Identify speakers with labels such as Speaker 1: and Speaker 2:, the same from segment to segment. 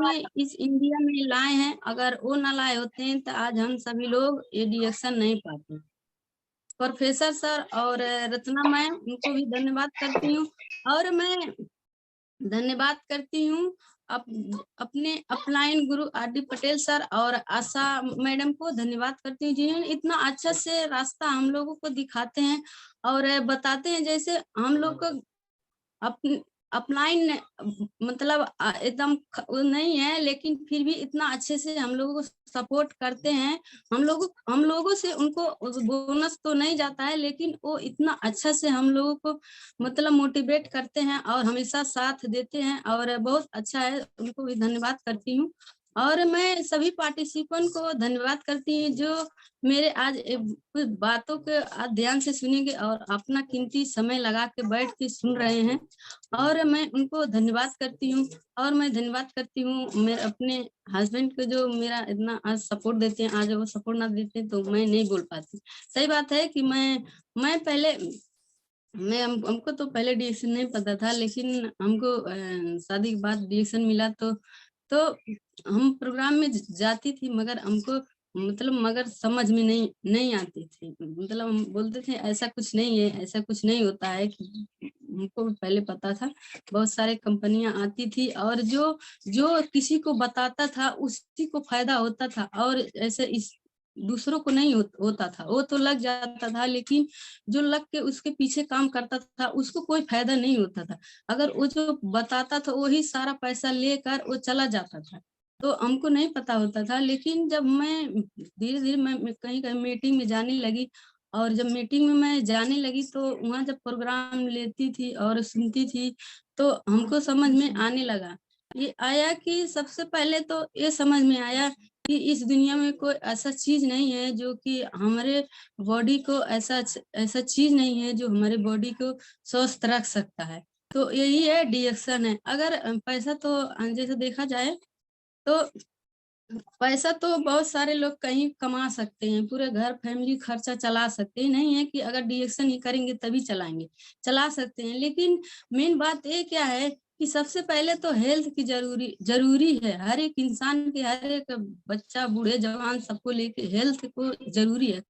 Speaker 1: में इस इंडिया में लाए हैं, अगर वो ना लाए होते हैं तो आज हम सभी लोग ये डिएक्शन नहीं पाते। प्रोफेसर सर और रचना मैम, उनको भी धन्यवाद करती हूँ। और मैं धन्यवाद करती हूँ अप, अपने अपलाइन गुरु आर.डी. पटेल सर और आशा मैडम को धन्यवाद करती हूँ, जिन्होंने इतना अच्छा से रास्ता हम लोगों को दिखाते हैं और बताते हैं। जैसे हम लोग को अपन अपलाइन मतलब एकदम वो नहीं है, लेकिन फिर भी इतना अच्छे से हम लोगों को सपोर्ट करते हैं। हम लोगों से उनको बोनस तो नहीं जाता है, लेकिन वो इतना अच्छा से हम लोगों को मतलब मोटिवेट करते हैं और हमेशा साथ देते हैं और बहुत अच्छा है, उनको भी धन्यवाद करती हूँ। और मैं सभी पार्टिसिपेंट को धन्यवाद करती हूँ जो मेरे आज कुछ बातों के ध्यान से सुनेंगे और अपना कीमती समय लगा के बैठ के सुन रहे हैं। और मैं उनको धन्यवाद करती हूँ। और मैं धन्यवाद करती हूँ मेरे अपने हस्बैंड को, जो मेरा इतना आज सपोर्ट देते हैं। आज वो सपोर्ट ना देते तो मैं नहीं बोल पाती। सही बात है कि मैं पहले हमको तो पहले डिएक्शन नहीं पता था, लेकिन हमको शादी के बाद डिएक्शन मिला तो हम प्रोग्राम में जाती थी, मगर हमको मतलब मगर समझ में नहीं आती थी। मतलब हम बोलते थे ऐसा कुछ नहीं है, ऐसा कुछ नहीं होता है। कि हमको पहले पता था, बहुत सारे कंपनियां आती थी और जो जो किसी को बताता था उसी को फायदा होता था, और ऐसे इस दूसरों को नहीं होता था। वो तो लग जाता था, लेकिन जो लग के उसके पीछे काम करता था उसको कोई फायदा नहीं होता था। अगर वो जो बताता था वही सारा पैसा लेकर वो चला जाता था, तो हमको नहीं पता होता था। लेकिन जब मैं धीरे धीरे मैं कहीं कहीं मीटिंग में जाने लगी, और जब मीटिंग में मैं जाने लगी तो वहाँ जब प्रोग्राम लेती थी और सुनती थी, तो हमको समझ में आने लगा। ये आया कि सबसे पहले तो ये समझ में आया कि इस दुनिया में कोई ऐसा चीज नहीं है जो कि हमारे बॉडी को ऐसा ऐसा चीज नहीं है जो हमारे बॉडी को स्वस्थ रख सकता है। तो यही है डिएक्शन है। अगर पैसा तो जैसे देखा जाए तो पैसा तो बहुत सारे लोग कहीं कमा सकते हैं, पूरे घर फैमिली खर्चा चला सकते हैं। नहीं है कि अगर डिएक्शन ही करेंगे तभी चलाएंगे, चला सकते हैं। लेकिन मेन बात ये क्या है कि सबसे पहले तो हेल्थ की जरूरी है। हर एक इंसान के, हर एक बच्चा बूढ़े जवान सबको लेके हेल्थ को जरूरी है।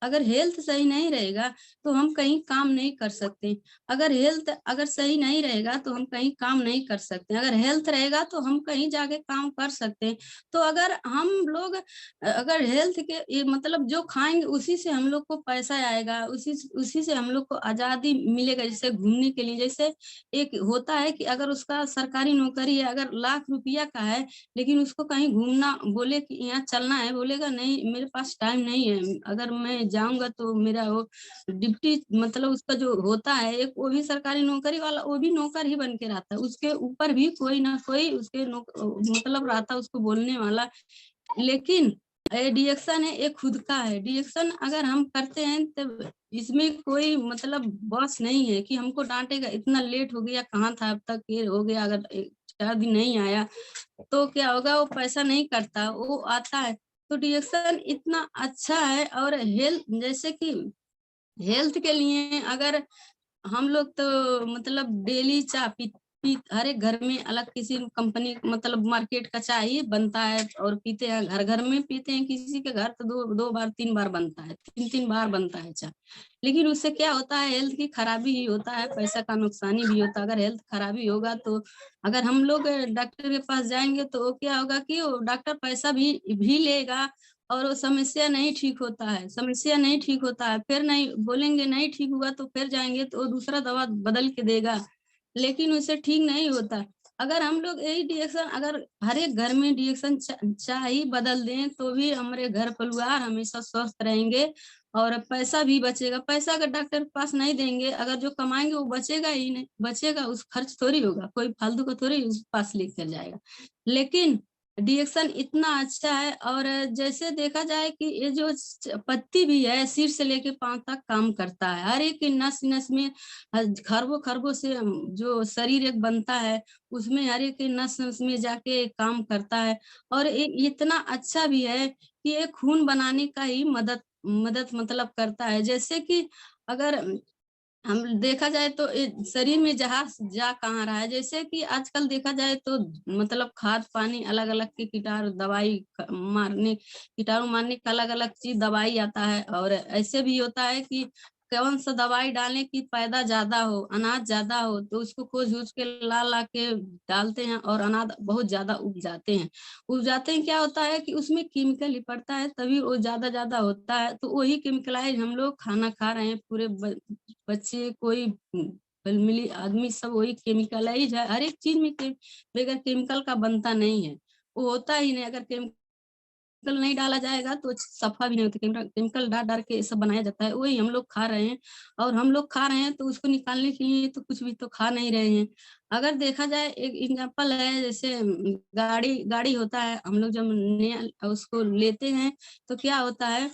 Speaker 1: अगर हेल्थ सही नहीं रहेगा तो हम कहीं काम नहीं कर सकते। अगर हेल्थ अगर सही नहीं रहेगा तो हम कहीं काम नहीं कर सकते। अगर हेल्थ रहेगा तो हम कहीं जाके काम कर सकते हैं। तो अगर हम लोग अगर हेल्थ के ये मतलब जो खाएंगे उसी से हम लोग को पैसा आएगा, उसी से हम लोग को आजादी मिलेगा। जैसे घूमने के लिए, जैसे एक होता है कि अगर उसका सरकारी नौकरी है, अगर लाख रुपया का है, लेकिन उसको कहीं घूमना बोले कि यहाँ चलना है, बोलेगा नहीं मेरे पास टाइम नहीं है। अगर मैं जाऊंगा तो मेरा वो डिप्टी मतलब उसका जो होता है एक, वो भी सरकारी नौकरी वाला, वो भी नौकर ही बन के रहता है। उसके ऊपर भी कोई ना कोई उसके मतलब रहता है उसको बोलने वाला। लेकिन डिएक्शन है एक खुद का है। डिएक्शन अगर हम करते हैं तो इसमें कोई मतलब बॉस नहीं है कि हमको डांटेगा इतना लेट हो गया, कहाँ था अब तक, ये हो गया। अगर 4 दिन नहीं आया तो क्या होगा, वो पैसा नहीं करता, वो आता है। तो डिएक्शन इतना अच्छा है। और हेल्थ, जैसे कि हेल्थ के लिए अगर हम लोग तो मतलब डेली चाय पी हर एक घर में अलग किसी कंपनी मतलब मार्केट का चाय ही बनता है और पीते हैं, घर घर में पीते हैं। किसी के घर तो दो बार 3 बार बनता है, 3 बार बनता है चाय। लेकिन उससे क्या होता है, हेल्थ की खराबी ही होता है, पैसा का नुकसानी भी होता है। अगर हेल्थ खराबी होगा तो अगर हम लोग डॉक्टर के पास जाएंगे तो वो क्या होगा कि वो डॉक्टर पैसा भी लेगा, और वो समस्या नहीं ठीक होता है, समस्या नहीं ठीक होता है। फिर नहीं बोलेंगे नहीं ठीक हुआ तो फिर जाएंगे तो वो दूसरा दवा बदल के देगा, लेकिन उससे ठीक नहीं होता। अगर हम लोग यही डिएक्शन अगर हर एक घर में डिएक्शन चाय ही बदल दें तो भी हमारे घर परिवार हमेशा स्वस्थ रहेंगे और पैसा भी बचेगा। पैसा अगर डॉक्टर के पास नहीं देंगे, अगर जो कमाएंगे वो बचेगा ही नहीं, बचेगा उस खर्च थोड़ी होगा, कोई फालतू का थोड़ी उस पास लेकर जाएगा। लेकिन डिएक्शन इतना अच्छा है। और जैसे देखा जाए कि ये जो पत्ती भी है सिर से लेके पांव तक काम करता है, हर एक नस नस में खरबों खरबों से जो शरीर एक बनता है उसमें हर एक नस नस में जाके काम करता है। और ये इतना अच्छा भी है कि ये खून बनाने का ही मदद मदद मतलब करता है। जैसे कि अगर हम देखा जाए तो शरीर में जहां जा कहाँ रहा है, जैसे कि आजकल देखा जाए तो मतलब खाद पानी अलग अलग के कीटाणु दवाई मारने, कीटाणु मारने का अलग अलग चीज दवाई आता है। और ऐसे भी होता है कि कौन सा दवाई डालने की पैदा ज्यादा हो, अनाज ज्यादा हो, तो उसको खोज खोज के ला ला के डालते हैं और अनाज बहुत ज्यादा उग जाते हैं। उग जाते हैं, क्या होता है कि उसमें केमिकल ही पड़ता है, तभी वो ज्यादा ज्यादा होता है। तो वही केमिकलाइज हम लोग खाना खा रहे हैं, पूरे बच्चे कोई मिली आदमी सब वही केमिकलाइज है। हर एक चीज में बगैर केमिकल का बनता नहीं है, वो होता ही नहीं। अगर केमिकल नहीं डाला जाएगा तो सफा भी नहीं होता। केमिकल डाल डाल के ये सब बनाया जाता है, वही हम लोग खा रहे हैं। और हम लोग खा रहे हैं तो उसको निकालने के लिए तो कुछ भी तो खा नहीं रहे हैं। अगर देखा जाए एक एग्जाम्पल है, जैसे गाड़ी गाड़ी होता है, हम लोग जब नया उसको लेते हैं तो क्या होता है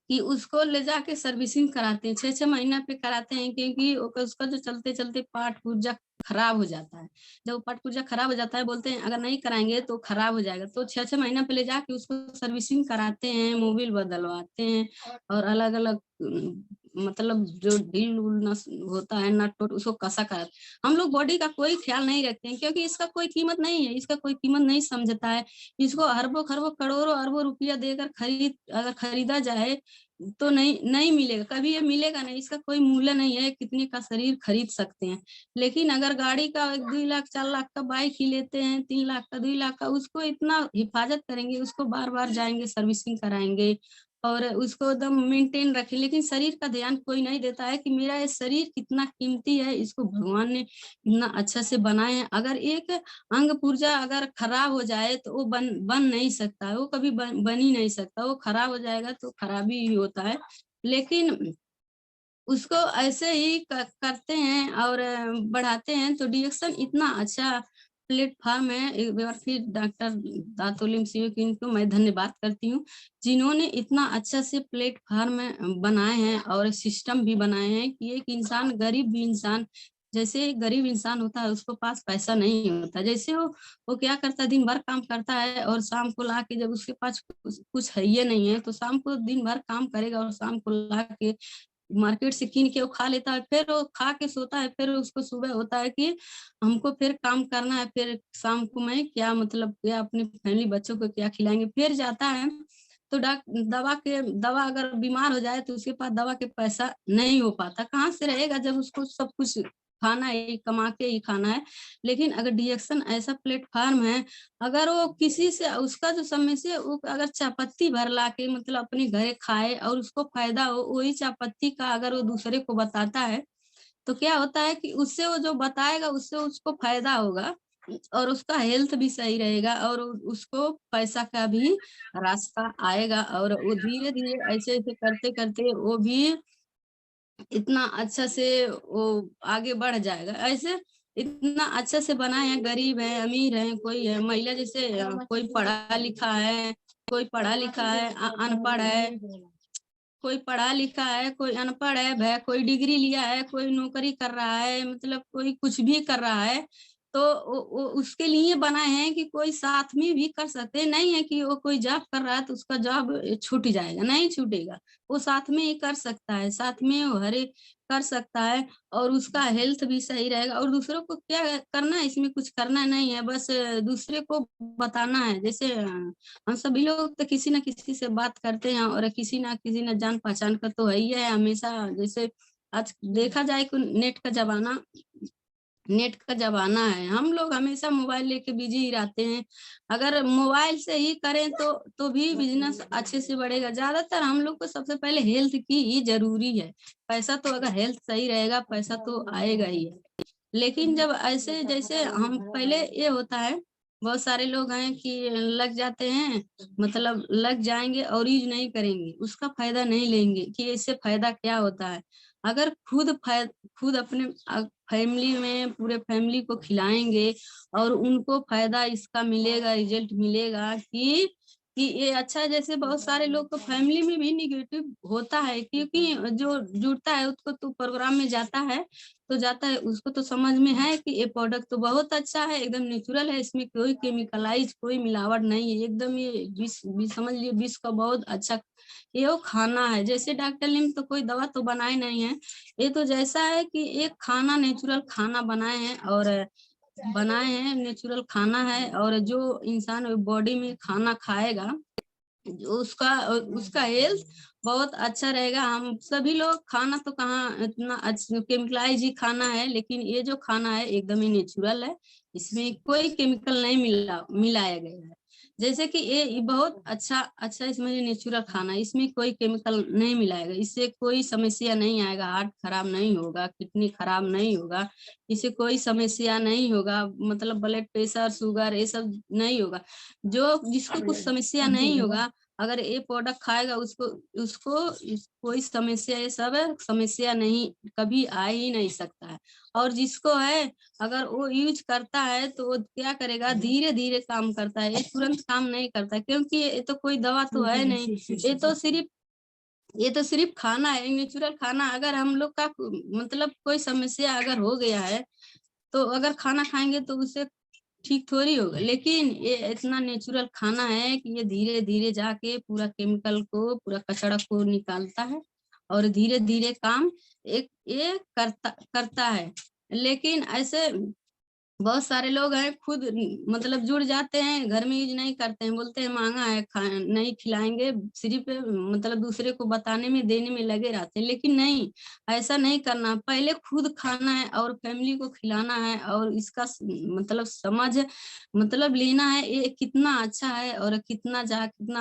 Speaker 1: कि उसको ले जाके सर्विसिंग कराते हैं, 6-6 महीना पे कराते हैं, क्योंकि उसका जो चलते चलते पार्ट पुर्जा खराब हो जाता है। जब पार्ट पुर्जा खराब हो जाता है, बोलते हैं अगर नहीं कराएंगे तो खराब हो जाएगा, तो 6-6 महीना पे ले जाके उसको सर्विसिंग कराते हैं, मोबिल बदलवाते हैं और अलग अलग मतलब जो ढील उल नस होता है नट वट उसको कसा कर। हम लोग बॉडी का कोई ख्याल नहीं रखते हैं, क्योंकि इसका कोई कीमत नहीं है, इसका कोई कीमत नहीं समझता है। इसको अरबों खरबों करोड़ों अरबों रुपया देकर अगर खरीदा जाए तो नहीं नहीं मिलेगा, कभी ये मिलेगा नहीं। इसका कोई मूल्य नहीं है, कितने का शरीर खरीद सकते हैं। लेकिन अगर गाड़ी का 2 लाख 4 लाख का बाइक ही लेते हैं, 3 लाख का 2 लाख का, उसको इतना हिफाजत करेंगे, उसको बार बार जाएंगे सर्विसिंग कराएंगे और उसको एकदम मेंटेन रखें। लेकिन शरीर का ध्यान कोई नहीं देता है कि मेरा ये शरीर कितना कीमती है, इसको भगवान ने इतना अच्छा से बनाए हैं। अगर एक अंग पुर्जा अगर खराब हो जाए तो वो बन नहीं सकता है, वो कभी बन ही नहीं सकता। वो खराब हो जाएगा तो खराबी ही होता है। लेकिन उसको ऐसे ही करते हैं और बढ़ाते हैं। तो डीएक्शन इतना अच्छा प्लेटफॉर्म है। एक बार फिर डॉक्टर दातुलिम सिंह की इनको मैं धन्यवाद करती हूँ, जिन्होंने इतना अच्छा से प्लेटफॉर्म बनाए हैं और सिस्टम भी बनाए हैं कि एक इंसान, गरीब भी इंसान, जैसे एक गरीब इंसान होता है उसको पास पैसा नहीं होता, जैसे वो क्या करता है, दिन भर काम करता है और शाम को ला के, जब उसके पास कुछ है ये नहीं है, तो शाम को दिन भर काम करेगा और शाम को ला के मार्केट से कीन के वो खा लेता है, फिर वो खा के सोता है। फिर उसको सुबह होता है कि हमको फिर काम करना है, फिर शाम को मैं क्या मतलब क्या अपने फैमिली बच्चों को क्या खिलाएंगे, फिर जाता है। तो दवा अगर बीमार हो जाए तो उसके पास दवा के पैसा नहीं हो पाता, कहाँ से रहेगा जब उसको सब कुछ खाना है, कमा के ही खाना है। लेकिन अगर डीएक्शन ऐसा प्लेटफॉर्म है, अगर वो किसी से उसका जो समय से वो अगर चापत्ती भर ला के मतलब अपने घरे खाए और उसको फायदा हो, वही चापत्ती का अगर वो दूसरे को बताता है तो क्या होता है कि उससे वो जो बताएगा उससे उसको फायदा होगा और उसका हेल्थ भी सही रहेगा और उसको पैसा का भी रास्ता आएगा। और वो धीरे धीरे ऐसे ऐसे करते करते वो भी इतना अच्छा से वो आगे बढ़ जाएगा। ऐसे इतना अच्छा से बनाए हैं, गरीब है अमीर है, कोई है महिला, जैसे कोई पढ़ा लिखा है, कोई पढ़ा लिखा है, अनपढ़ है, कोई पढ़ा लिखा है, कोई अनपढ़ है, वह कोई डिग्री लिया है, कोई नौकरी कर रहा है, मतलब कोई कुछ भी कर रहा है। तो उसके लिए बनाए हैं कि कोई साथ में भी कर सकते, नहीं है कि वो कोई जॉब कर रहा है तो उसका जॉब छूट जाएगा, नहीं छूटेगा। वो साथ में ही कर सकता है, साथ में वो हर एक कर सकता है और उसका हेल्थ भी सही रहेगा। और दूसरों को क्या करना है, इसमें कुछ करना नहीं है, बस दूसरे को बताना है। जैसे हम सभी लोग तो किसी ना किसी से बात करते हैं और किसी ना किसी ना जान पहचान का तो है ही है हमेशा। जैसे आज देखा जाए कि नेट का जमाना है, हम लोग हमेशा मोबाइल लेके बिजी ही रहते हैं। अगर मोबाइल से ही करें तो भी बिजनेस अच्छे से बढ़ेगा। ज्यादातर हम लोग को सबसे पहले हेल्थ की ही जरूरी है। पैसा तो अगर हेल्थ सही रहेगा पैसा तो आएगा ही है। लेकिन जब ऐसे जैसे हम पहले ये होता है, बहुत सारे लोग हैं कि लग जाते हैं, मतलब लग जाएंगे और यूज नहीं करेंगे, उसका फायदा नहीं लेंगे कि इससे फायदा क्या होता है। अगर खुद अपने फैमिली में पूरे फैमिली को खिलाएंगे और उनको फायदा इसका मिलेगा, रिजल्ट मिलेगा कि कि ये अच्छा है। जैसे बहुत सारे लोग को फैमिली में भी निगेटिव होता है, क्योंकि जो जुड़ता है उसको तो प्रोग्राम में जाता है तो जाता है, उसको तो समझ में है कि ये प्रोडक्ट तो बहुत अच्छा है, एकदम नेचुरल है, इसमें कोई केमिकलाइज कोई मिलावट नहीं है, एकदम ये समझ लिए विश्व का बहुत अच्छा ये वो खाना है। जैसे डॉक्टर लिम तो कोई दवा तो बनाए नहीं है, ये तो जैसा है कि एक खाना नेचुरल खाना बनाए हैं और बनाए हैं, नेचुरल खाना है। और जो इंसान बॉडी में खाना खाएगा जो उसका उसका हेल्थ बहुत अच्छा रहेगा। हम सभी लोग खाना तो कहाँ इतना केमिकलाइज ही खाना है, लेकिन ये जो खाना है एकदम ही नेचुरल है, इसमें कोई केमिकल नहीं मिलाया गया है। जैसे कि ये बहुत अच्छा अच्छा इसमें नेचुरल खाना है, इसमें कोई केमिकल नहीं मिलाएगा, इससे कोई समस्या नहीं आएगा, हार्ट खराब नहीं होगा, किडनी खराब नहीं होगा, इससे कोई समस्या नहीं होगा, मतलब ब्लड प्रेशर शुगर ये सब नहीं होगा। जो जिसको कुछ समस्या नहीं होगा अगर ये प्रोडक्ट खाएगा उसको उसको कोई समस्या ये सब समस्या नहीं कभी आ ही नहीं सकता है। और जिसको है अगर वो यूज करता है तो वो क्या करेगा, धीरे धीरे काम करता है, ये तुरंत काम नहीं करता, क्योंकि ये तो कोई दवा तो है नहीं, ये तो सिर्फ खाना है, नेचुरल खाना। अगर हम लोग का मतलब कोई समस्या अगर हो गया है तो अगर खाना खाएंगे तो उससे ठीक थोड़ी होगा, लेकिन ये इतना नेचुरल खाना है कि ये धीरे धीरे जाके पूरा केमिकल को पूरा कचड़ा को निकालता है और धीरे धीरे काम एक ये करता करता है। लेकिन ऐसे बहुत सारे लोग हैं खुद मतलब जुड़ जाते हैं, घर में यूज नहीं करते हैं, बोलते हैं महंगा है नहीं खिलाएंगे, सिर्फ मतलब दूसरे को बताने में देने में लगे रहते हैं। लेकिन नहीं, ऐसा नहीं करना, पहले खुद खाना है और फैमिली को खिलाना है और इसका मतलब समझ मतलब लेना है ये कितना अच्छा है और कितना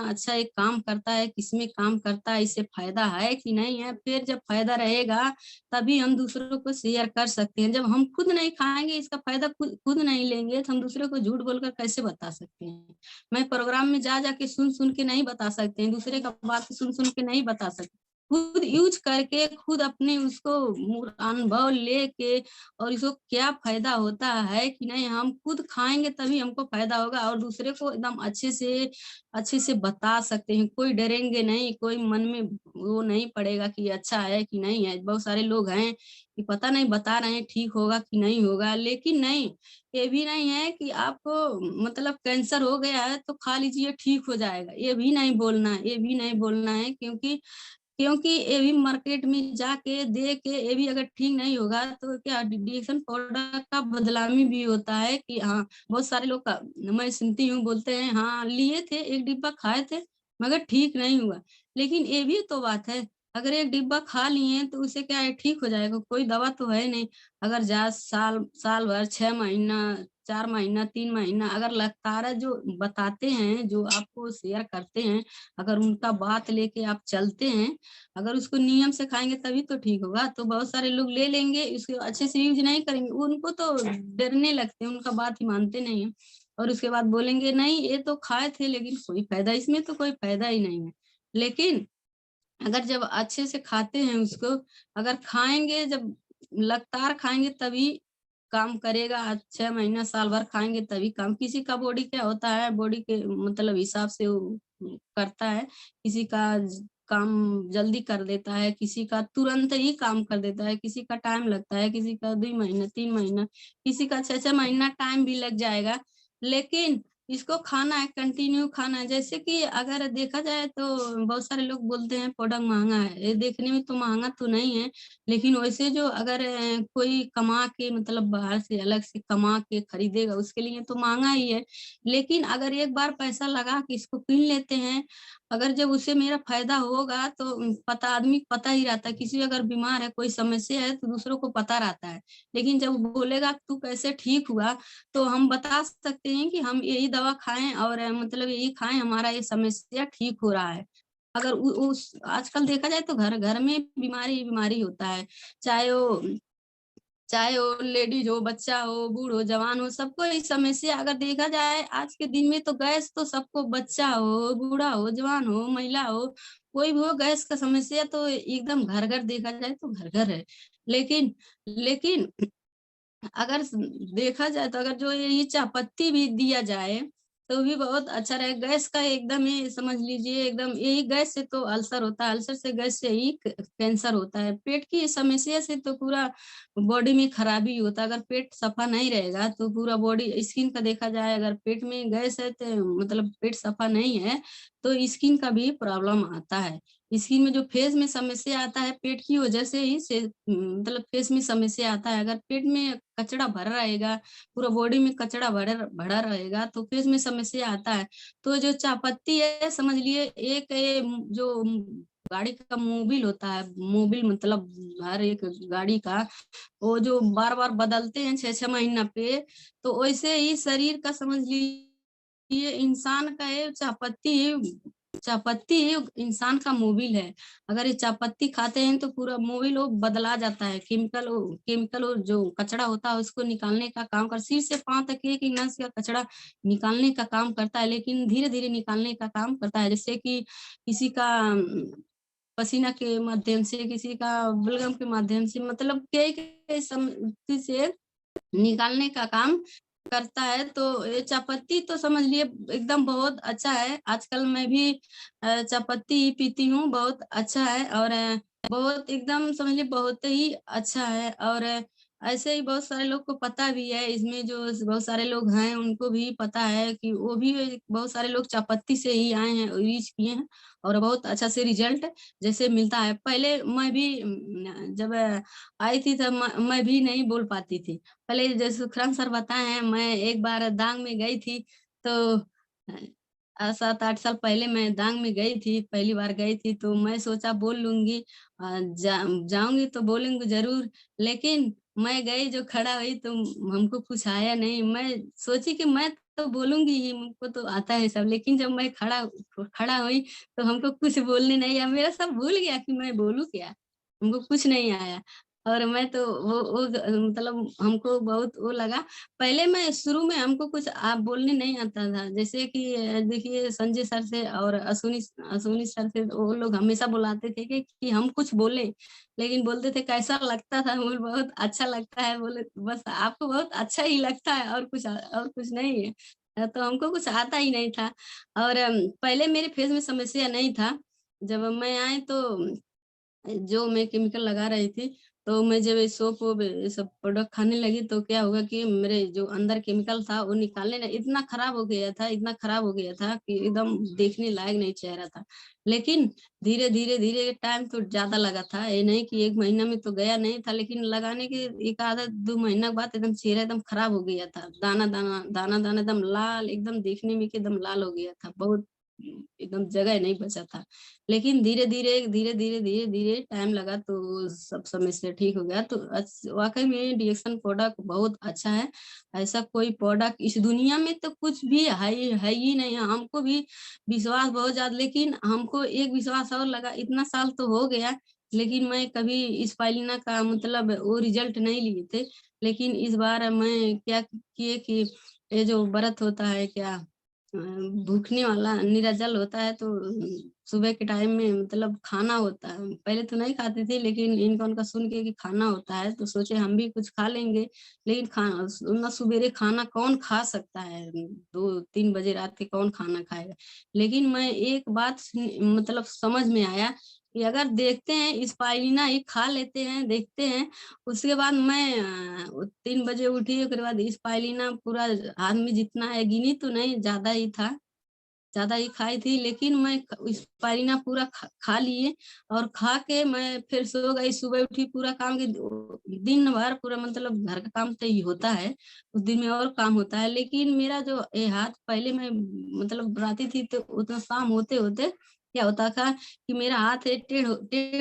Speaker 1: अच्छा ये काम करता है, किसमें काम करता है, इससे फायदा है कि नहीं है। फिर जब फायदा रहेगा तभी हम दूसरों को शेयर कर सकते हैं। जब हम खुद नहीं खाएंगे इसका फायदा खुद नहीं लेंगे तो हम दूसरे को झूठ बोलकर कैसे बता सकते हैं। मैं प्रोग्राम में जा जाके सुन सुन के नहीं बता सकते हैं, दूसरे का बात सुन सुन के नहीं बता सकते, खुद यूज करके खुद अपने उसको अनुभव लेके और इसको क्या फायदा होता है कि नहीं हम खुद खाएंगे तभी हमको फायदा होगा और दूसरे को एकदम अच्छे से बता सकते हैं। कोई डरेंगे नहीं, कोई मन में वो नहीं पड़ेगा कि अच्छा है कि नहीं है। बहुत सारे लोग हैं कि पता नहीं बता रहे हैं ठीक होगा कि नहीं होगा, लेकिन नहीं, ये भी नहीं है कि आपको मतलब कैंसर हो गया है तो खा लीजिए ठीक हो जाएगा, ये भी नहीं बोलना है, ये भी नहीं बोलना है। क्योंकि क्योंकि ये भी मार्केट में जाके दे के ये भी अगर ठीक नहीं होगा तो क्या डिएक्शन पाउडर का बदनामी भी होता है कि हाँ बहुत सारे लोग का मैं सुनती हूँ बोलते हैं हाँ लिए थे एक डिब्बा खाए थे मगर ठीक नहीं हुआ। लेकिन ये भी तो बात है, अगर एक डिब्बा खा लिए तो उसे क्या है ठीक हो जाएगा, कोई दवा तो है नहीं। अगर जा साल साल भर 6 महीना 4 महीना 3 महीना अगर लगातार जो बताते हैं जो आपको शेयर करते हैं अगर उनका बात लेके आप चलते हैं, अगर उसको नियम से खाएंगे तभी तो ठीक होगा। तो बहुत सारे लोग ले लेंगे इसको अच्छे से यूज नहीं करेंगे, उनको तो डरने लगते हैं, उनका बात ही मानते नहीं है और उसके बाद बोलेंगे नहीं ये तो खाए थे लेकिन कोई फायदा, इसमें तो कोई फायदा ही नहीं है। लेकिन अगर जब अच्छे से खाते हैं उसको, अगर खाएंगे जब लगातार खाएंगे तभी काम करेगा, 6 महीना साल भर खाएंगे तभी काम। किसी का बॉडी क्या होता है बॉडी के मतलब हिसाब से वो करता है, किसी का काम जल्दी कर देता है, किसी का तुरंत ही काम कर देता है, किसी का टाइम लगता है, किसी का 2 महीना 3 महीना, किसी का 6 6 महीना टाइम भी लग जाएगा। लेकिन इसको खाना है कंटिन्यू खाना है। जैसे कि अगर देखा जाए तो बहुत सारे लोग बोलते हैं प्रोडक्ट महंगा है, ये देखने में तो महंगा तो नहीं है, लेकिन वैसे जो अगर कोई कमा के मतलब बाहर से अलग से कमा के खरीदेगा उसके लिए तो महंगा ही है। लेकिन अगर एक बार पैसा लगा के इसको किन लेते हैं, अगर जब उसे मेरा फायदा होगा तो पता आदमी को पता ही रहता है, किसी अगर बीमार है कोई समस्या है तो दूसरों को पता रहता है। लेकिन जब बोलेगा तू कैसे ठीक हुआ तो हम बता सकते हैं कि हम यही दवा खाएं और मतलब यही खाएं हमारा ये समस्या ठीक हो रहा है। अगर उस आजकल देखा जाए तो घर घर में बीमारी ही बीमारी होता है, चाहे वो चाहे वो लेडीज हो बच्चा हो बूढ़ हो जवान हो सबको ये समस्या। अगर देखा जाए आज के दिन में तो गैस तो सबको, बच्चा हो बूढ़ा हो जवान हो महिला हो कोई भी हो, गैस का समस्या तो एकदम घर घर देखा जाए तो घर घर है। लेकिन लेकिन अगर देखा जाए तो अगर जो ये चायपत्ती भी दिया जाए तो भी बहुत अच्छा रहे। गैस का एकदम ही समझ लीजिए, एकदम यही गैस से तो अल्सर होता है, अल्सर से गैस से ही कैंसर होता है। पेट की समस्या से तो पूरा बॉडी में खराबी होता है। अगर पेट सफा नहीं रहेगा तो पूरा बॉडी, स्किन का देखा जाए, अगर पेट में गैस है तो मतलब पेट सफा नहीं है तो स्किन का भी प्रॉब्लम आता है। स्किन में जो फेस में समस्या आता है पेट की वजह से ही से मतलब फेस में समस्या आता है। अगर पेट में कचरा भरा रहेगा, पूरा बॉडी में कचरा भरा भरा रहेगा तो फेस में समस्या आता है। तो जो चायपत्ती है समझ लिए, एक ये जो गाड़ी का मोबिल होता है, मोबिल मतलब हर एक गाड़ी का वो जो बार बार बदलते हैं 6-6 महीना पे, तो वैसे ही शरीर का समझ लीजिए इंसान का ये चायपत्ती, चायपत्ती इंसान का मोबिल है। अगर ये चायपत्ती खाते हैं तो पूरा मोबिल वो बदला जाता है। केमिकल वो जो कचरा होता है उसको निकालने का काम कर, सिर से पांव तक एक नस का कचरा निकालने का काम करता है, लेकिन धीरे धीरे निकालने का काम करता है। जैसे कि किसी का पसीना के माध्यम से, किसी का बलगम के माध्यम से, मतलब कई कई से निकालने का काम करता है। तो ये चायपत्ती तो समझ लिए एकदम बहुत अच्छा है। आजकल मैं भी चायपत्ती पीती हूँ, बहुत अच्छा है। और बहुत एकदम समझ लिए बहुत ही अच्छा है। और ऐसे ही बहुत सारे लोग को पता भी है, इसमें जो बहुत सारे लोग हैं उनको भी पता है कि वो भी बहुत सारे लोग चायपत्ती से ही आए हैं, यूज किए हैं और बहुत अच्छा से रिजल्ट जैसे मिलता है। पहले मैं भी जब आई थी तब मैं भी नहीं बोल पाती थी। पहले जैसे सुखराम सर बताए हैं, मैं एक बार दांग में गई थी। तो 7-8 साल पहले मैं दांग में गई थी, पहली बार गई थी। तो मैं सोचा बोल लूंगी, जाऊंगी तो बोलूंगी जरूर। लेकिन मैं गई, जो खड़ा हुई तो हमको कुछ आया नहीं। मैं सोची कि मैं तो बोलूंगी ही, मुझको तो आता है सब। लेकिन जब मैं खड़ा खड़ा हुई तो हमको कुछ बोलने नहीं आया, मेरा सब भूल गया कि मैं बोलूं क्या, हमको कुछ नहीं आया। और मैं तो वो मतलब हमको बहुत वो लगा। पहले मैं शुरू में हमको कुछ आप बोलने नहीं आता था। जैसे कि देखिए संजय सर से और अश्विनी अश्विनी सर से वो लोग हमेशा बुलाते थे कि हम कुछ बोले, लेकिन बोलते थे कैसा लगता था, बोल बहुत अच्छा लगता है, बोले बस आपको बहुत अच्छा ही लगता है और कुछ नहीं है। तो हमको कुछ आता ही नहीं था। और पहले मेरे फेस में समस्या नहीं था। जब मैं आई तो जो मैं केमिकल लगा रही थी, तो मैं जब ये सोप वोप ये सब प्रोडक्ट खाने लगी तो क्या होगा कि मेरे जो अंदर केमिकल था वो निकालने लगे। इतना खराब हो गया था, इतना खराब हो गया था कि एकदम देखने लायक नहीं चेहरा था। लेकिन धीरे धीरे धीरे टाइम तो ज्यादा लगा था, ये नहीं कि 1 महीना में तो गया नहीं था, लेकिन लगाने के एक आधा 2 महीना के बाद एकदम चेहरा एकदम खराब हो गया था। दाना दाना दाना दाना एकदम लाल, एकदम देखने में कि एकदम लाल हो गया था, बहुत एकदम जगह नहीं बचा था। लेकिन धीरे धीरे टाइम लगा तो सब समस्या ठीक हो गया। तो वाकई में डीएक्शन प्रोडक्ट बहुत अच्छा है। ऐसा कोई प्रोडक्ट इस दुनिया में तो कुछ भी है ही नहीं है। हमको भी विश्वास बहुत ज्यादा, लेकिन हमको एक विश्वास और लगा, इतना साल तो हो गया लेकिन मैं कभी स्पाइलिना का मतलब वो रिजल्ट नहीं लिए थे। लेकिन इस बार मैं क्या किए कि ये जो व्रत होता है क्या, भूखने वाला निराजल होता है, तो सुबह के टाइम में मतलब खाना होता है। पहले तो नहीं खाती थी, लेकिन इनका उनका सुन के कि खाना होता है तो सोचे हम भी कुछ खा लेंगे। लेकिन खाना ना, सवेरे खाना कौन खा सकता है, 2-3 बजे रात के कौन खाना खाएगा। लेकिन मैं एक बात मतलब समझ में आया कि अगर देखते हैं स्पाइलिना ही खा लेते हैं, देखते हैं। उसके बाद मैं 3 बजे उठी, उसके बाद स्पाइलिना पूरा हाथ में जितना है, गिनी तो नहीं, ज्यादा ही था, ज्यादा ही खाई थी। लेकिन मैं स्पाइरिना पूरा खा लिए और खा के मैं फिर सो गई। सुबह उठी, पूरा काम के दिन भर पूरा मतलब घर का काम तो ही होता है, उस दिन में और काम होता है। लेकिन मेरा जो ये हाथ पहले मैं मतलब बनाती थी तो उतना शाम होते होते क्या होता था कि मेरा हाथ है टेढ़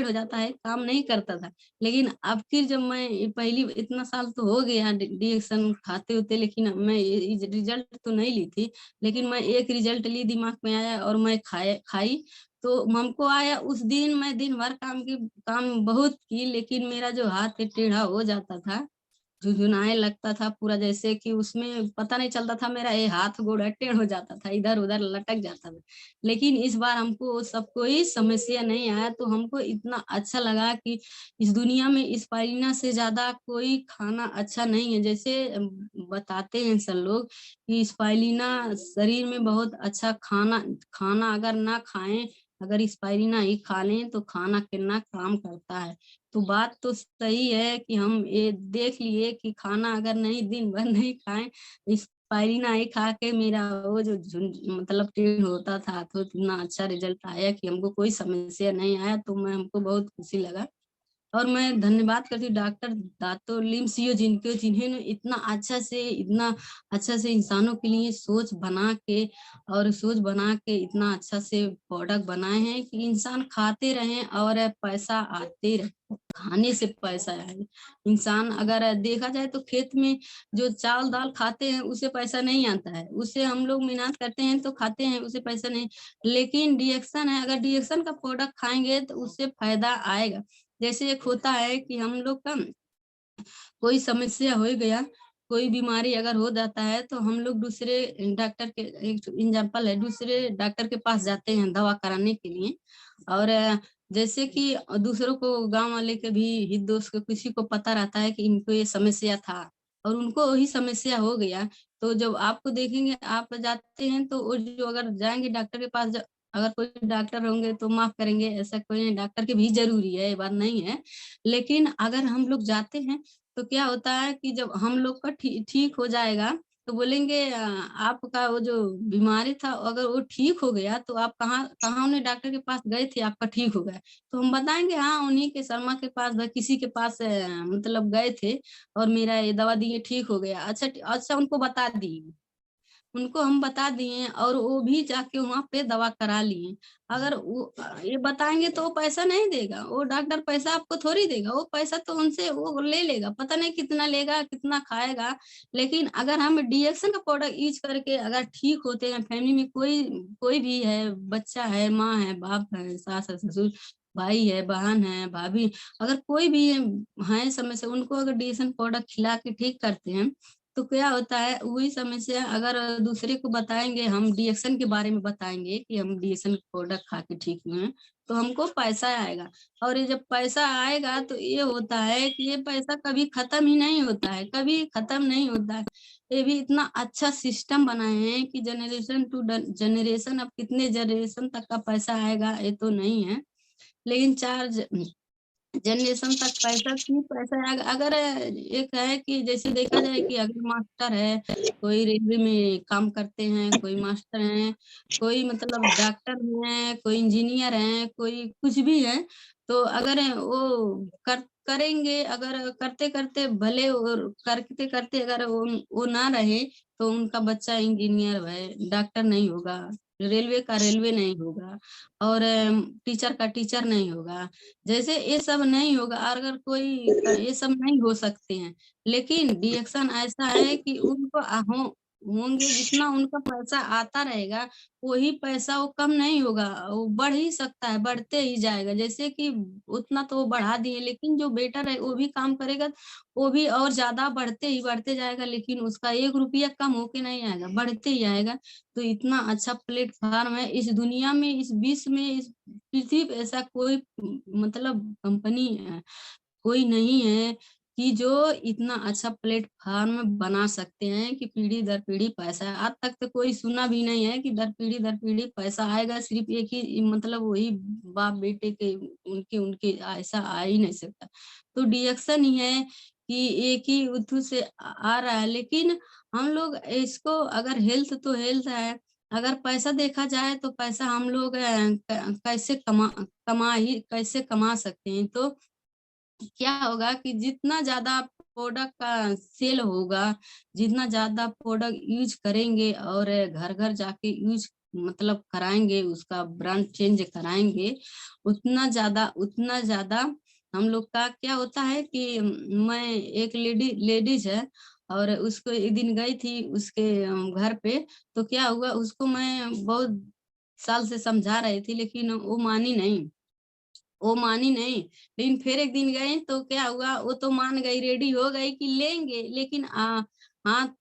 Speaker 1: हो जाता है, काम नहीं करता था। लेकिन अब फिर जब मैं पहली इतना साल तो हो गया डीएक्शन खाते होते, लेकिन मैं रिजल्ट तो नहीं ली थी। लेकिन मैं एक रिजल्ट ली, दिमाग में आया और मैं खाई तो हमको आया। उस दिन मैं दिन भर काम बहुत की, लेकिन मेरा जो हाथ है टेढ़ा हो जाता था, झुनझुनाने लगता था पूरा, जैसे कि उसमें पता नहीं चलता था मेरा ये हाथ गोड़ टेढ़ हो जाता था, इधर-उधर लटक जाता था। लेकिन इस बार हमको वो सब कोई समस्या नहीं आया, तो हमको इतना अच्छा लगा कि इस दुनिया में स्पाइरुलिना से ज़्यादा कोई खाना अच्छा नहीं है। जैसे बताते हैं सब लोग कि स्पाइरुलिना शरीर में बहुत अच्छा खाना खाना अगर ना खाएँ, अगर स्पाइरुलिना ही खा लें तो खाना कितना काम करता है। तो बात तो सही है कि हम ये देख लिए कि खाना अगर नहीं दिन भर नहीं खाएँ, स्पाइरुलिना ही खा के मेरा वो जो मतलब टेढ़ होता था तो इतना अच्छा रिज़ल्ट आया कि हमको कोई समस्या नहीं आया, तो मैं हमको बहुत खुशी लगा। और मैं धन्यवाद करती हूँ डॉक्टर दातो लिमसियो जिनको जिन्होंने इतना अच्छा से इंसानों के लिए सोच बना के इतना अच्छा से प्रोडक्ट बनाए हैं कि इंसान खाते रहें और पैसा आते रहे। खाने से पैसा आए। इंसान अगर देखा जाए तो खेत में जो चावल-दाल खाते हैं उससे पैसा नहीं आता है। उससे हम लोग मेहनत करते हैं तो खाते हैं, उससे पैसा नहीं, लेकिन डिएक्शन है, अगर डिएक्शन का प्रोडक्ट खाएँगे तो उससे फ़ायदा आएगा। जैसे एक होता है कि हम लोग का कोई समस्या हो गया, कोई बीमारी अगर हो जाता है तो हम लोग दूसरे डॉक्टर के एक एग्जांपल है, दूसरे डॉक्टर के पास जाते हैं दवा कराने के लिए। और जैसे कि दूसरों को गाँव वाले के भी हित दोस्त को किसी को पता रहता है कि इनको ये समस्या था और उनको वही समस्या हो गया, तो जब आपको देखेंगे आप जाते हैं तो वो जो अगर जाएँगे डॉक्टर के पास अगर कोई डॉक्टर होंगे तो माफ़ करेंगे, ऐसा कोई नहीं, डॉक्टर की भी ज़रूरी है, ये बात नहीं है। लेकिन अगर हम लोग जाते हैं तो क्या होता है कि जब हम लोग का ठीक हो जाएगा तो बोलेंगे आपका वो जो बीमारी था अगर वो ठीक हो गया तो आप कहाँ कहाँ उन्हें डॉक्टर के पास गए थे आपका ठीक हो गया। तो हम बताएँगे हाँ, उन्हीं के शर्मा के पास किसी के पास मतलब गए थे और मेरा ये दवा दिए ठीक हो गया। अच्छा उनको बता दिए। उनको हम बता दिए और वो भी जाके वहाँ पे दवा करा लिए। अगर ये बताएँगे तो वो पैसा नहीं देगा, वो डॉक्टर पैसा आपको थोड़ी देगा, वो पैसा तो उनसे वो ले लेगा, पता नहीं कितना लेगा, कितना खाएगा। लेकिन अगर हम डीएक्शन का प्रोडक्ट यूज़ करके अगर ठीक होते हैं, फैमिली में कोई कोई भी है, बच्चा है, माँ है, बाप है, सास है, ससुर, भाई है, बहन है, भाभी, अगर कोई भी है समस्या, उनको अगर डीएक्शन प्रोडक्ट खिला के ठीक करते हैं, तो क्या होता है वही समस्या अगर दूसरे को बताएँगे, हम डीएक्शन के बारे में बताएँगे कि हम डीएक्शन प्रोडक्ट खा के ठीक हुए हैं, तो हमको पैसा आएगा। और ये जब पैसा आएगा तो ये होता है कि ये पैसा कभी खत्म ही नहीं होता है, कभी खत्म नहीं होता है। ये भी इतना अच्छा सिस्टम बनाए हैं कि जनरेशन टू जनरेशन, अब कितने जनरेशन तक का पैसा आएगा ये तो नहीं है। लेकिन 4 जनरेशन तक पैसा ही पैसा है। अगर एक है कि जैसे देखा जाए कि अगर मास्टर है, कोई रेलवे में काम करते हैं, कोई मास्टर हैं, कोई मतलब डॉक्टर हैं, कोई इंजीनियर हैं, कोई कुछ भी है, तो अगर वो करेंगे, अगर करते-करते भले और करते-करते अगर वो ना रहे, तो उनका बच्चा इंजीनियर है, डॉक्टर नहीं होगा, रेलवे का रेलवे नहीं होगा और टीचर का टीचर नहीं होगा। जैसे ये सब नहीं होगा और अगर कोई ये सब नहीं हो सकते हैं, लेकिन रिएक्शन ऐसा है कि उनको होंगे जितना उनका पैसा आता रहेगा, वही पैसा वो कम नहीं होगा, वो बढ़ ही सकता है, बढ़ते ही जाएगा। जैसे कि उतना तो वो बढ़ा दिए लेकिन जो बेटर है वो भी काम करेगा, वो भी और ज़्यादा बढ़ते ही बढ़ते जाएगा लेकिन उसका ₹1 कम होके नहीं आएगा, बढ़ते ही आएगा। तो इतना अच्छा प्लेटफ़ॉर्म है इस दुनिया में, इस विश्व में, इस पृथ्वी पे ऐसा कोई मतलब कंपनी कोई नहीं है कि जो इतना अच्छा प्लेटफ़ॉर्म बना सकते हैं कि पीढ़ी दर पीढ़ी पैसा आज तक तो कोई सुना भी नहीं है कि दर पीढ़ी पैसा आएगा, सिर्फ़ एक ही मतलब वही बाप-बेटे के उनके उनके ऐसा आ ही नहीं सकता। तो डिडक्शन ही है कि एक ही उद्धू से आ रहा है, लेकिन हम लोग इसको अगर हेल्थ तो हेल्थ है, अगर पैसा देखा जाए तो पैसा हम लोग कैसे कमा सकते हैं। तो क्या होगा कि जितना ज़्यादा प्रोडक्ट का सेल होगा, जितना ज़्यादा प्रोडक्ट यूज़ करेंगे और घर-घर जाके यूज़ मतलब कराएँगे, उसका ब्रांड चेंज कराएँगे, उतना ज़्यादा हम लोग का क्या होता है कि मैं एक लेडीज़ है और उसको एक दिन गई थी उसके घर पे, तो क्या हुआ उसको मैं बहुत साल से समझा रही थी लेकिन वो मानी नहीं। वो मानी नहीं। लेकिन फिर एक दिन गए तो क्या हुआ, वो तो मान गई, रेडी हो गई कि लेंगे, लेकिन हाँ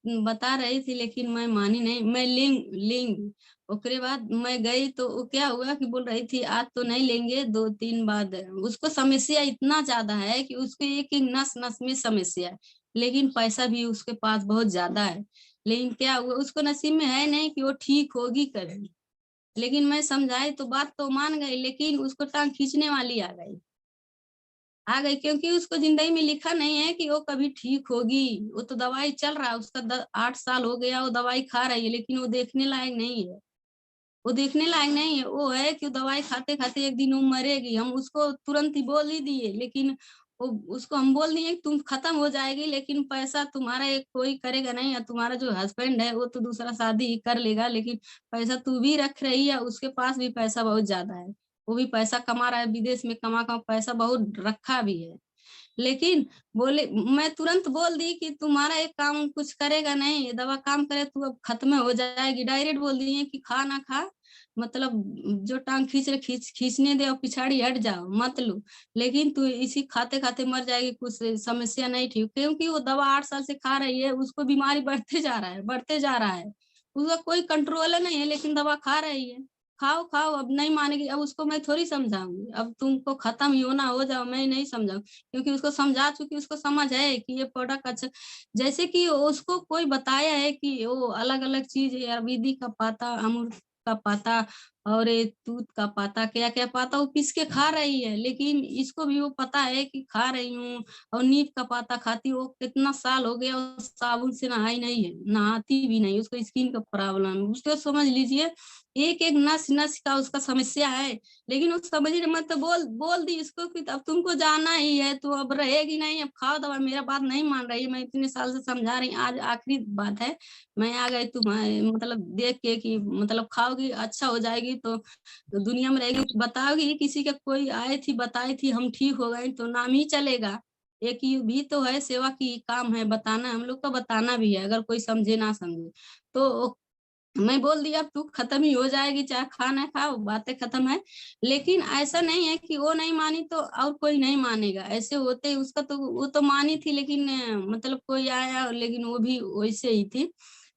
Speaker 1: बता रही थी, लेकिन मैं मानी नहीं, मैं लेंगी। उसके बाद मैं गई तो वो क्या हुआ कि बोल रही थी आज तो नहीं लेंगे, 2 दिन बाद। उसको समस्या इतना ज्यादा है कि उसके एक एक नस नस में समस्या है, लेकिन पैसा भी उसके पास बहुत ज्यादा है। लेकिन क्या हुआ, उसको नसीब में है नहीं कि वो ठीक होगी कभी। लेकिन मैं समझाई तो बात तो मान गई, लेकिन उसको टांग खींचने वाली आ गई, क्योंकि उसको जिंदगी में लिखा नहीं है कि वो कभी ठीक होगी। वो तो दवाई चल रहा है उसका, 8 साल हो गया वो दवाई खा रही है, लेकिन वो देखने लायक नहीं है। वो देखने लायक नहीं है, वो है कि दवाई खाते खाते एक दिन वो मरेगी। हम उसको तुरंत ही बोल ही दिए, लेकिन वो उसको हम बोल दिए कि तुम खत्म हो जाएगी, लेकिन पैसा तुम्हारा एक कोई करेगा नहीं, या तुम्हारा जो हस्बैंड है वो तो दूसरा शादी ही कर लेगा, लेकिन पैसा तू भी रख रही है, उसके पास भी पैसा बहुत ज्यादा है। वो भी पैसा कमा रहा है, विदेश में कमा कमा पैसा बहुत रखा भी है। लेकिन बोले, मैं तुरंत बोल दी कि तुम्हारा एक काम कुछ करेगा नहीं, ये दवा काम करे तू अब खत्म हो जाएगी। डायरेक्ट बोल दिए कि खा ना खा, मतलब जो टांग खींच रहे खींचने दे और पिछाड़ी हट जाओ मत लो, लेकिन तू इसी खाते खाते मर जाएगी, कुछ समस्या नहीं ठीक, क्योंकि वो दवा 8 साल से खा रही है, उसको बीमारी बढ़ते जा रहा है, बढ़ते जा रहा है। उसका कोई कंट्रोल नहीं है, लेकिन दवा खा रही है। खाओ खाओ, अब नहीं मानेगी, अब उसको मैं थोड़ी समझाऊंगी, अब तुमको खत्म ही होना हो जाओ, मैं नहीं समझाऊं, क्योंकि उसको समझा चुकी, उसको समझ है कि ये प्रोडक्ट अच्छा। जैसे कि उसको कोई बताया है कि वो अलग अलग चीज है, आयुर्वेदिक का पाता, अमरूद का पाता, और ये तूत का पाता, क्या क्या पाता वो पीस के खा रही है, लेकिन इसको भी वो पता है कि खा रही हूँ। और नीम का पाता खाती, वो कितना साल हो गया, वो साबुन से नहाई नहीं है, नहाती भी नहीं, उसको स्किन का प्रॉब्लम, उसको समझ लीजिए एक एक नस नस का उसका समस्या है। लेकिन उस समझ रहे, मैं तो बोल दी इसको कि अब तुमको जाना ही है तो अब रहेगी नहीं, अब खाओ दवा। मेरा बात नहीं मान रही है, मैं इतने साल से समझा रही, आज आखिरी बात है। मैं आ गई तुम्हारे मतलब देख के कि मतलब खाओगी अच्छा हो जाएगी तो दुनिया में रहेगी, तो बताओगी किसी का, कोई आए थी बताई थी हम ठीक हो गए तो नाम ही चलेगा। एक ये भी तो है, सेवा की काम है, बताना हम लोग को, बताना भी है, अगर कोई समझे ना समझे तो। मैं बोल दिया अब तू खत्म ही हो जाएगी, चाहे खा ना खाओ, बातें खत्म है। लेकिन ऐसा नहीं है कि वो नहीं मानी तो और कोई नहीं मानेगा, ऐसे होते उसका तो, वो तो मानी थी, लेकिन मतलब कोई आया, लेकिन वो भी वैसे ही थी।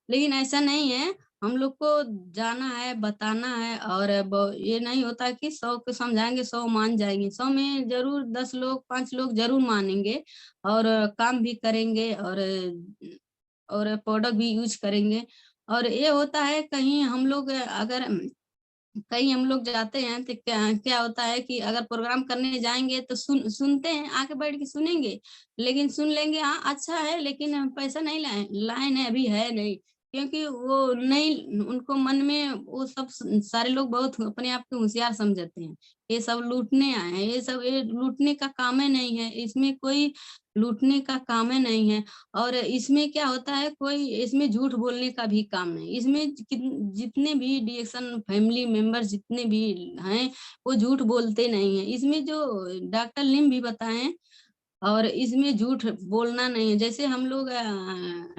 Speaker 1: लेकिन ऐसा नहीं है, हम लोग को जाना है, बताना है, और ये नहीं होता कि 100 को समझाएंगे 100 मान जाएंगे, 100 में जरूर 10 लोग 5 लोग जरूर मानेंगे, और काम भी करेंगे, और प्रोडक्ट भी यूज करेंगे। और ये होता है कहीं हम लोग अगर कहीं हम लोग जाते हैं तो क्या क्या होता है कि अगर प्रोग्राम करने जाएंगे तो सुनते हैं, आके बैठ के सुनेंगे, लेकिन सुन लेंगे हाँ अच्छा है, लेकिन पैसा नहीं लाए लाए नहीं, अभी है नहीं, क्योंकि वो नहीं, उनको मन में वो सब सारे लोग बहुत अपने आप को होशियार समझते हैं। ये सब लूटने आए हैं, ये सब ये लूटने का काम है नहीं है, इसमें कोई लूटने का काम है नहीं है। और इसमें क्या होता है, कोई इसमें झूठ बोलने का भी काम नहीं, इसमें जितने भी डीएक्शन फैमिली मेंबर जितने भी हैं वो झूठ बोलते नहीं है, इसमें जो डॉक्टर लिम भी बताएं। और इसमें झूठ बोलना नहीं है, जैसे हम लोग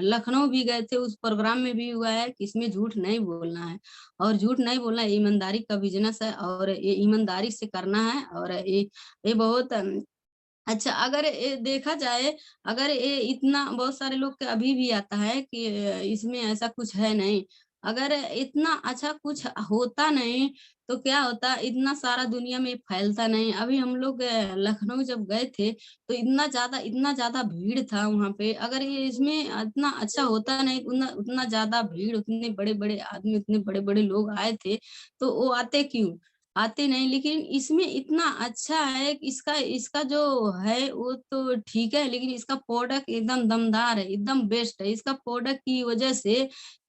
Speaker 1: लखनऊ भी गए थे, उस प्रोग्राम में भी हुआ है कि इसमें झूठ नहीं बोलना है। और झूठ नहीं बोलना है, ईमानदारी का बिजनेस है, और ये ईमानदारी से करना है, और ये बहुत अच्छा। अगर ये देखा जाए, अगर ये इतना बहुत सारे लोग के अभी भी आता है कि इसमें ऐसा कुछ है नहीं, अगर इतना अच्छा कुछ होता नहीं तो क्या होता, इतना सारा दुनिया में फैलता नहीं। अभी हम लोग लखनऊ जब गए थे तो इतना ज्यादा भीड़ था वहां पे, अगर ये इसमें इतना अच्छा होता नहीं, उतना उतना ज्यादा भीड़, उतने बड़े बड़े आदमी, उतने बड़े बड़े लोग आए थे, तो वो आते क्यों, आते नहीं। लेकिन इसमें इतना अच्छा है कि इसका इसका जो है वो तो ठीक है, लेकिन इसका प्रोडक्ट एकदम दमदार है, एकदम बेस्ट है, इसका प्रोडक्ट की वजह से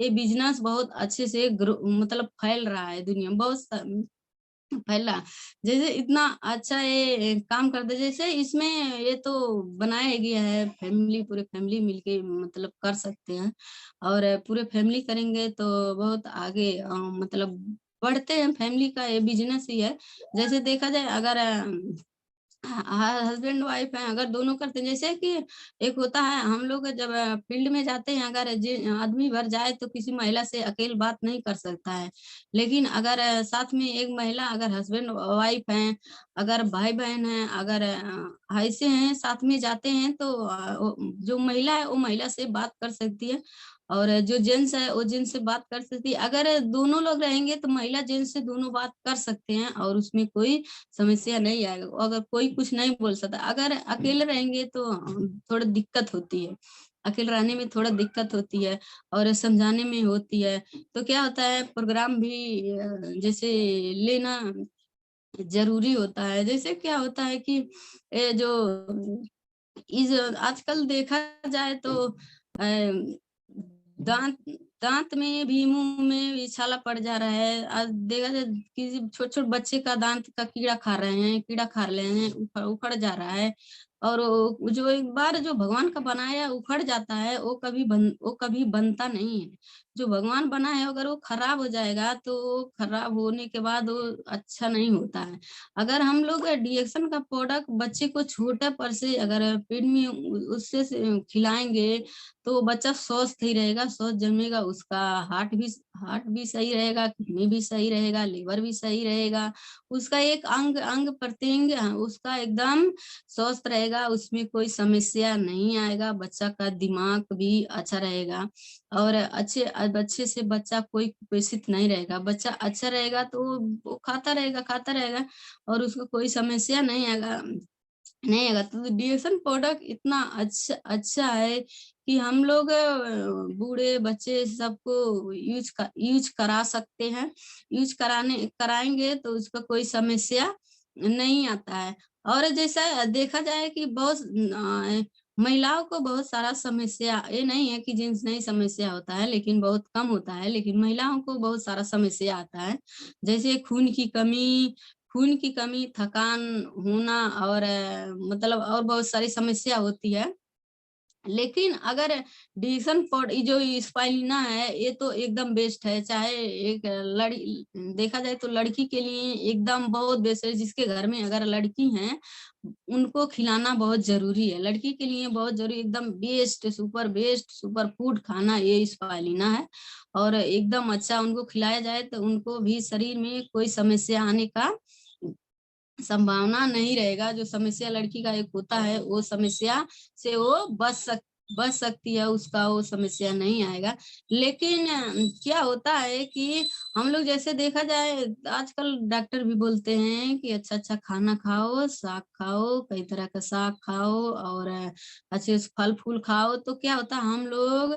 Speaker 1: ये बिजनेस बहुत अच्छे से मतलब फैल रहा है दुनिया में, बहुत फैला। जैसे इतना अच्छा ये काम करते, जैसे इसमें ये तो बनाया गया है, फैमिली पूरे फैमिली मिलके मतलब कर सकते हैं, और पूरे फैमिली करेंगे तो बहुत आगे मतलब बढ़ते हैं, फैमिली का ये बिजनेस ही है। जैसे देखा जाए, अगर हस्बैंड वाइफ हैं, अगर दोनों करते हैं, जैसे कि एक होता है हम लोग जब फील्ड में जाते हैं, अगर आदमी भर जाए तो किसी महिला से अकेले बात नहीं कर सकता है, लेकिन अगर साथ में एक महिला, अगर हस्बैंड वाइफ हैं, अगर भाई बहन हैं, अगर ऐसे हैं साथ में जाते हैं तो जो महिला है वो महिला से बात कर सकती है, और जो जेंट्स है वो जेंट्स से बात कर सकती है। अगर दोनों लोग रहेंगे तो महिला जेंट्स से दोनों बात कर सकते हैं और उसमें कोई समस्या नहीं आएगा, अगर कोई कुछ नहीं बोल सकता। अगर अकेले रहेंगे तो थोड़ा दिक्कत होती है, अकेले रहने में थोड़ा दिक्कत होती है और समझाने में होती है। तो क्या होता है, प्रोग्राम भी जैसे लेना जरूरी होता है। जैसे क्या होता है कि जो इस आजकल देखा जाए तो दांत दांत में भी, मुंह में भी छाला पड़ जा रहा है। आज देखा जाए किसी छोटे छोटे बच्चे का दांत का कीड़ा खा रहे हैं, कीड़ा खा रहे हैं, उखड़ जा रहा है। और जो एक बार जो भगवान का बनाया उखड़ जाता है, वो कभी बनता नहीं है। जो भगवान बना है अगर वो खराब हो जाएगा तो खराब होने के बाद वो अच्छा नहीं होता है। अगर हम लोग डिएक्शन का प्रोडक्ट बच्चे को छोटा पर से अगर पेट में उससे खिलाएंगे तो बच्चा स्वस्थ ही रहेगा, स्वस्थ जन्मेगा, उसका हार्ट भी सही रहेगा, किडनी भी सही रहेगा, लिवर भी सही रहेगा, उसका एक अंग अंग प्रत्यंग उसका एकदम स्वस्थ रहेगा, उसमें कोई समस्या नहीं आएगा, बच्चा का दिमाग भी अच्छा रहेगा और अच्छे से बच्चा कोई कुपोषित नहीं रहेगा। बच्चा अच्छा रहेगा तो वो खाता रहेगा और उसको कोई समस्या नहीं आएगा। तो डीएक्शन प्रोडक्ट इतना अच्छा है कि हम लोग बूढ़े बच्चे सबको यूज करा सकते हैं। यूज कराएंगे तो उसका कोई समस्या नहीं आता है। और जैसा देखा जाए कि बहुत महिलाओं को बहुत सारा समस्या, ये नहीं है कि जेंट्स नहीं समस्या होता है, लेकिन बहुत कम होता है, लेकिन महिलाओं को बहुत सारा समस्या आता है। जैसे खून की कमी, थकान होना और मतलब और बहुत सारी समस्या होती है। लेकिन अगर डिसीजन पॉड जो स्पाइलिना है ये तो एकदम बेस्ट है। चाहे एक लड़ी देखा जाए तो लड़की के लिए एकदम बहुत बेस्ट है। जिसके घर में अगर लड़की हैं उनको खिलाना बहुत जरूरी है, लड़की के लिए बहुत जरूरी, एकदम बेस्ट सुपर फूड खाना ये स्पाइलिना है। और एकदम अच्छा उनको खिलाया जाए तो उनको भी शरीर में कोई समस्या आने का संभावना नहीं रहेगा। जो समस्या लड़की का एक होता है वो समस्या से वो बच सकती है, उसका वो समस्या नहीं आएगा। लेकिन क्या होता है कि हम लोग जैसे देखा जाए आजकल डॉक्टर भी बोलते हैं कि अच्छा अच्छा खाना खाओ, साग खाओ, कई तरह का साग खाओ और अच्छे फल फूल खाओ। तो क्या होता है, हम लोग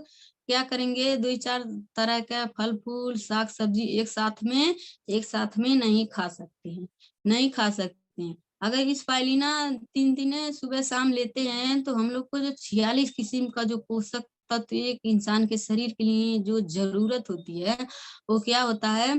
Speaker 1: क्या करेंगे, दो चार तरह का फल फूल साग सब्जी एक साथ में नहीं खा सकते हैं। अगर इस फाइलिना 3 दिन सुबह शाम लेते हैं तो हम लोग को जो 46 किस्म का जो पोषक तत्व एक इंसान के शरीर के लिए जो जरूरत होती है वो क्या होता है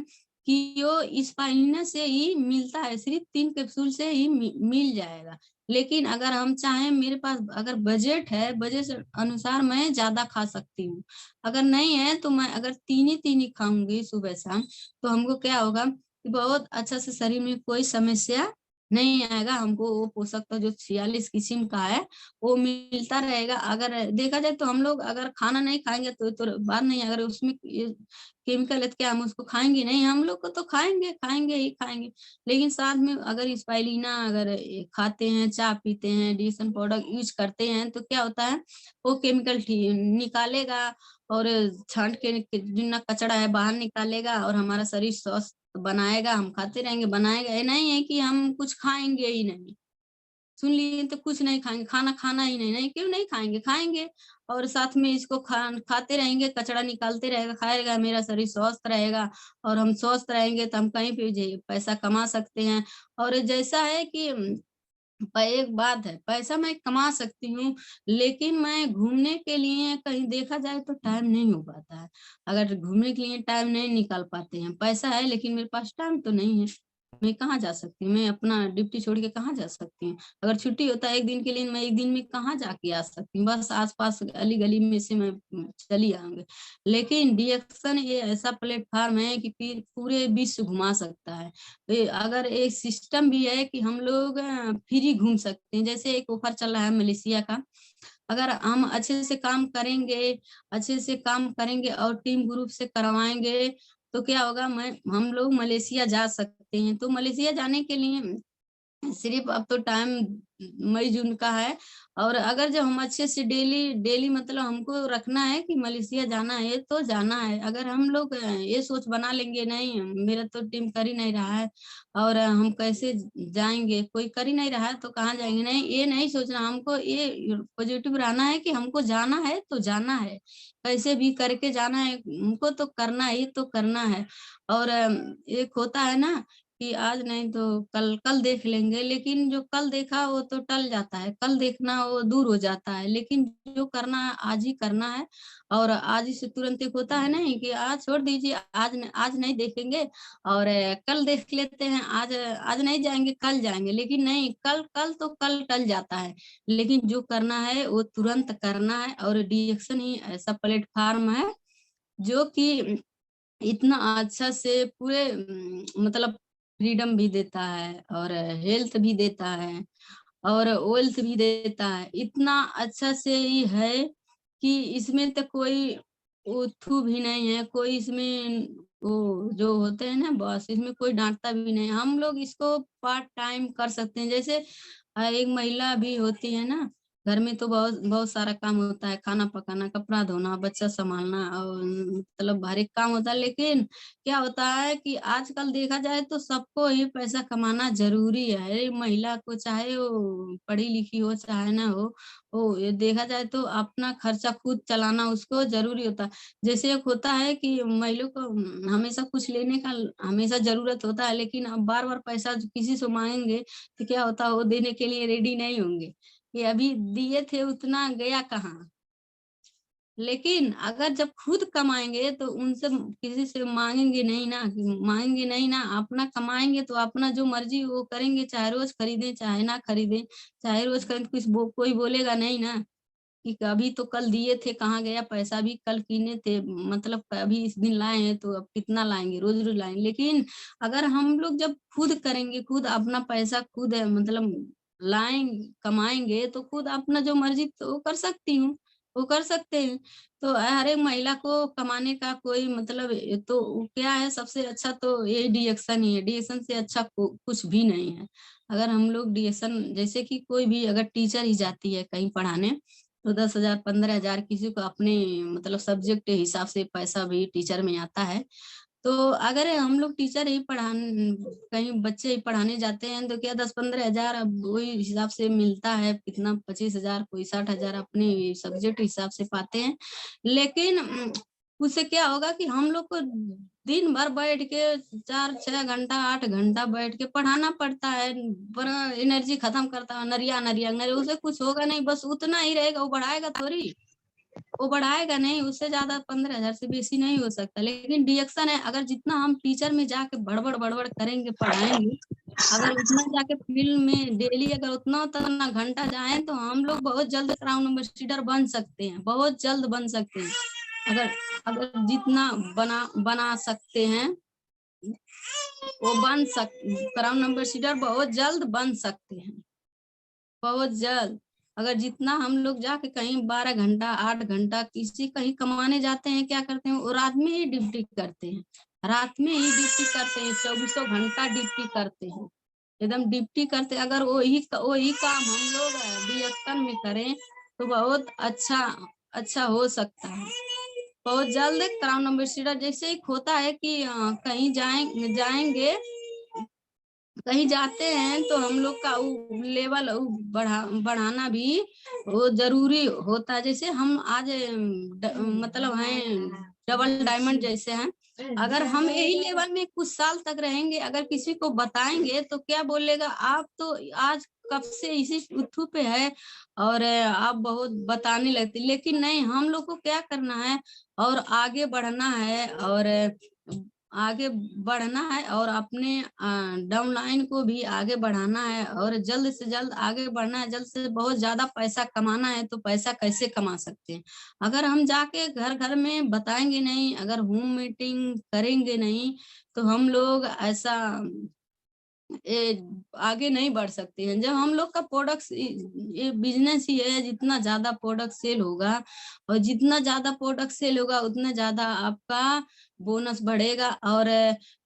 Speaker 1: कि वो इस फाइलिना से ही मिलता है, सिर्फ 3 कैप्सूल से ही मिल जाएगा। लेकिन अगर हम चाहें, मेरे पास अगर बजट है, बजट से अनुसार मैं ज्यादा खा सकती हूँ। अगर नहीं है तो मैं अगर तीन ही खाऊंगी सुबह शाम तो हमको क्या होगा कि बहुत अच्छा से शरीर में कोई समस्या नहीं आएगा। हमको वो पोषक तो जो 46 किस्म का है वो मिलता रहेगा। अगर देखा जाए तो हम लोग अगर खाना नहीं खाएंगे तो बात नहीं, अगर उसमें केमिकल है तो क्या हम उसको खाएंगे नहीं, हम लोग को तो खाएंगे ही खाएंगे। लेकिन साथ में अगर स्पाइलिना अगर खाते हैं, चाय पीते हैं, डिशन प्रोडक्ट यूज करते हैं तो क्या होता है वो केमिकल निकालेगा और छांट के जितना कचरा है बाहर निकालेगा और हमारा शरीर स्वस्थ बनाएगा। हम खाते रहेंगे, बनाएगा, ये नहीं है कि हम कुछ खाएंगे ही नहीं। सुन लिए तो कुछ नहीं खाएंगे, खाना खाना ही नहीं, नहीं क्यों नहीं खाएंगे, खाएंगे और साथ में इसको खाते रहेंगे, कचरा निकालते रहेगा, खाएगा, मेरा शरीर स्वस्थ रहेगा। और हम स्वस्थ रहेंगे तो हम कहीं पे पैसा कमा सकते हैं। और जैसा है कि एक बात है, पैसा मैं कमा सकती हूँ लेकिन मैं घूमने के लिए कहीं देखा जाए तो टाइम नहीं हो पाता है। अगर घूमने के लिए टाइम नहीं निकाल पाते हैं, पैसा है लेकिन मेरे पास टाइम तो नहीं है। मैं कहाँ जा सकती हूँ? मैं अपना ड्यूटी छोड़ के कहाँ जा सकती हूँ? अगर छुट्टी होता है 1 दिन के लिए, मैं 1 दिन में कहाँ जाके आ सकती हूँ? बस आस-पास गली-गली में से मैं चली आऊँगी। लेकिन डीएक्शन ये ऐसा प्लेटफ़ॉर्म है कि फिर पूरे विश्व घुमा सकता है। अगर एक सिस्टम भी है कि हम लोग फ्री घूम सकते हैं, जैसे एक ऑफ़र चल रहा है मलेशिया का। अगर हम अच्छे से काम करेंगे और टीम ग्रुप से करवाएँगे, तो क्या होगा, मैं हम लोग मलेशिया जा सकते हैं। तो मलेशिया जाने के लिए सिर्फ अब तो टाइम मई-जून का है, और अगर जब हम अच्छे से डेली डेली मतलब हमको रखना है कि मलेशिया जाना है, तो जाना है। अगर हम लोग ये सोच बना लेंगे, नहीं मेरा तो टीम कर ही नहीं रहा है और हम कैसे जाएँगे, कोई कर ही नहीं रहा है तो कहाँ जाएँगे? नहीं, ये नहीं सोचना, हमको ये पॉजिटिव रहना है कि हमको जाना है तो जाना है। कैसे भी करके जाना है, हमको तो करना ही तो करना है। और एक होता है ना कि आज नहीं तो कल, कल देख लेंगे, लेकिन जो कल देखा वो तो टल जाता है, कल देखना वो दूर हो जाता है, लेकिन जो करना है आज ही करना है। और आज ही से तुरंत एक होता है नहीं कि आज छोड़ दीजिए, आज नहीं देखेंगे और कल देख लेते हैं, आज नहीं जाएँगे, कल जाएँगे, लेकिन नहीं, कल कल तो कल टल जाता है, लेकिन जो करना है वो तुरंत करना है। और डिएक्शन ही ऐसा प्लेटफ़ॉर्म है, जो कि इतना अच्छा से पूरे मतलब फ्रीडम भी देता है और हेल्थ भी देता है और वेल्थ भी देता है। इतना अच्छा से ये है कि इसमें तो कोई थू भी नहीं है, कोई इसमें वो जो होते हैं ना बॉस, इसमें कोई डाँटता भी नहीं है। हम लोग इसको पार्ट टाइम कर सकते हैं। जैसे एक महिला भी होती है ना, घर में तो बहुत बहुत सारा काम होता है, खाना पकाना, कपड़ा धोना, बच्चा सँभालना और मतलब हर एक काम होता है। लेकिन क्या होता है कि आजकल देखा जाए तो सबको ही पैसा कमाना ज़रूरी है। महिला को चाहे वो पढ़ी-लिखी हो, चाहे ना हो, ये देखा जाए तो अपना खर्चा खुद चलाना उसको ज़रूरी होता है। जैसे एक होता है कि महिलाओं को हमेशा कुछ लेने का हमेशा ज़रूरत होता है, लेकिन अब बार-बार पैसा किसी से माँगेंगे, तो क्या होता है वो देने के लिए रेडी नहीं होंगे, कि अभी दिए थे उतना गया कहाँ? लेकिन अगर जब खुद कमाएँगे तो उनसे किसी से माँगेंगे नहीं ना, अपना कमाएँगे तो अपना जो मर्ज़ी वो करेंगे, चाहे रोज़ खरीदें, चाहे ना खरीदें, चाहे रोज़ खरीदें, कोई बोलेगा नहीं ना, कि अभी तो कल दिए थे, कहाँ गया पैसा, भी कल किने थे, मतलब अभी इस दिन लाए हैं तो अब कितना लाएँगे, रोज़-रोज़ लाएँगे। लेकिन अगर हम लोग जब खुद करेंगे, खुद अपना पैसा खुद मतलब कमाएँगे तो खुद अपना जो मर्ज़ी तो कर सकती हूँ, वो कर सकते हैं। तो हर एक महिला को कमाने का कोई मतलब तो क्या है, सबसे अच्छा तो यही डीएक्शन ही है, डीएक्शन से अच्छा कुछ भी नहीं है। अगर हम लोग डीएक्शन जैसे कि कोई भी अगर टीचर ही जाती है कहीं पढ़ाने, तो 10,000 15,000 किसी को अपने मतलब सब्जेक्ट के हिसाब से पैसा भी टीचर में आता है। तो अगर हम लोग टीचर ही कहीं बच्चे ही पढ़ाने जाते हैं तो क्या 10-15,000 अब वही हिसाब से मिलता है, कितना 25,000 कोई 60,000 अपने सब्जेक्ट हिसाब से पाते हैं। लेकिन उससे क्या होगा कि हम लोग को दिन भर बैठ के 4-6 घंटा, 8 घंटा बैठ के पढ़ाना पड़ता है। पूरा एनर्जी खत्म करता है, नरिया, उससे कुछ होगा नहीं, बस उतना ही रहेगा, वो बढ़ाएगा थोड़ी। वो बढ़ाएगा नहीं, उससे ज़्यादा 15,000 से बेसी नहीं हो सकता। लेकिन डिडक्शन है, अगर जितना हम टीचर में जाके बड़बड़ करेंगे, पढ़ाएँगे, अगर उतना जाके फील्ड में डेली अगर उतना घंटा जाएँ, तो हम लोग बहुत जल्द क्राउन एम्बेसडर बन सकते हैं, बहुत जल्द बन सकते हैं। अगर अगर जितना बना सकते हैं, वो क्राउन एम्बेसडर बहुत जल्द बन सकते हैं। बहुत जल्द। अगर जितना हम लोग जाके कहीं 12 घंटा, 8 घंटा किसी कहीं कमाने जाते हैं, क्या करते हैं, वो रात में ही ड्यूटी करते हैं। रात में ही ड्यूटी करते हैं, चौबीसों घंटा ड्यूटी करते हैं। एकदम ड्यूटी करते, अगर वही काम हम लोग बीएसएन में करें, तो बहुत अच्छा अच्छा हो सकता है। बहुत जल्द क्राउन एम्बेसडर जैसे एक होता है कि कहीं जाएँगे, कहीं जाते हैं तो हम लोग का लेवल बढ़ाना भी वो ज़रूरी होता है। जैसे हम आज मतलब हैं डबल डायमंड जैसे हैं, अगर हम यही लेवल में कुछ साल तक रहेंगे, अगर किसी को बताएँगे तो क्या बोलेगा, आप तो आज कब से इसी उथू पे है और आप बहुत बताने लगते। लेकिन नहीं, हम लोग को क्या करना है और आगे बढ़ना है और आगे बढ़ना है और अपने डाउनलाइन को भी आगे बढ़ाना है और जल्द से जल्द आगे बढ़ना है। जल्द से बहुत ज्यादा पैसा कमाना है। तो पैसा कैसे कमा सकते हैं? अगर हम जाके घर घर में बताएंगे नहीं, अगर होम मीटिंग करेंगे नहीं, तो हम लोग ऐसा आगे नहीं बढ़ सकते हैं। जब हम लोग का प्रोडक्ट, ये बिजनेस ही है, जितना ज्यादा प्रोडक्ट सेल होगा और जितना ज्यादा प्रोडक्ट सेल होगा उतना ज्यादा आपका बोनस बढ़ेगा। और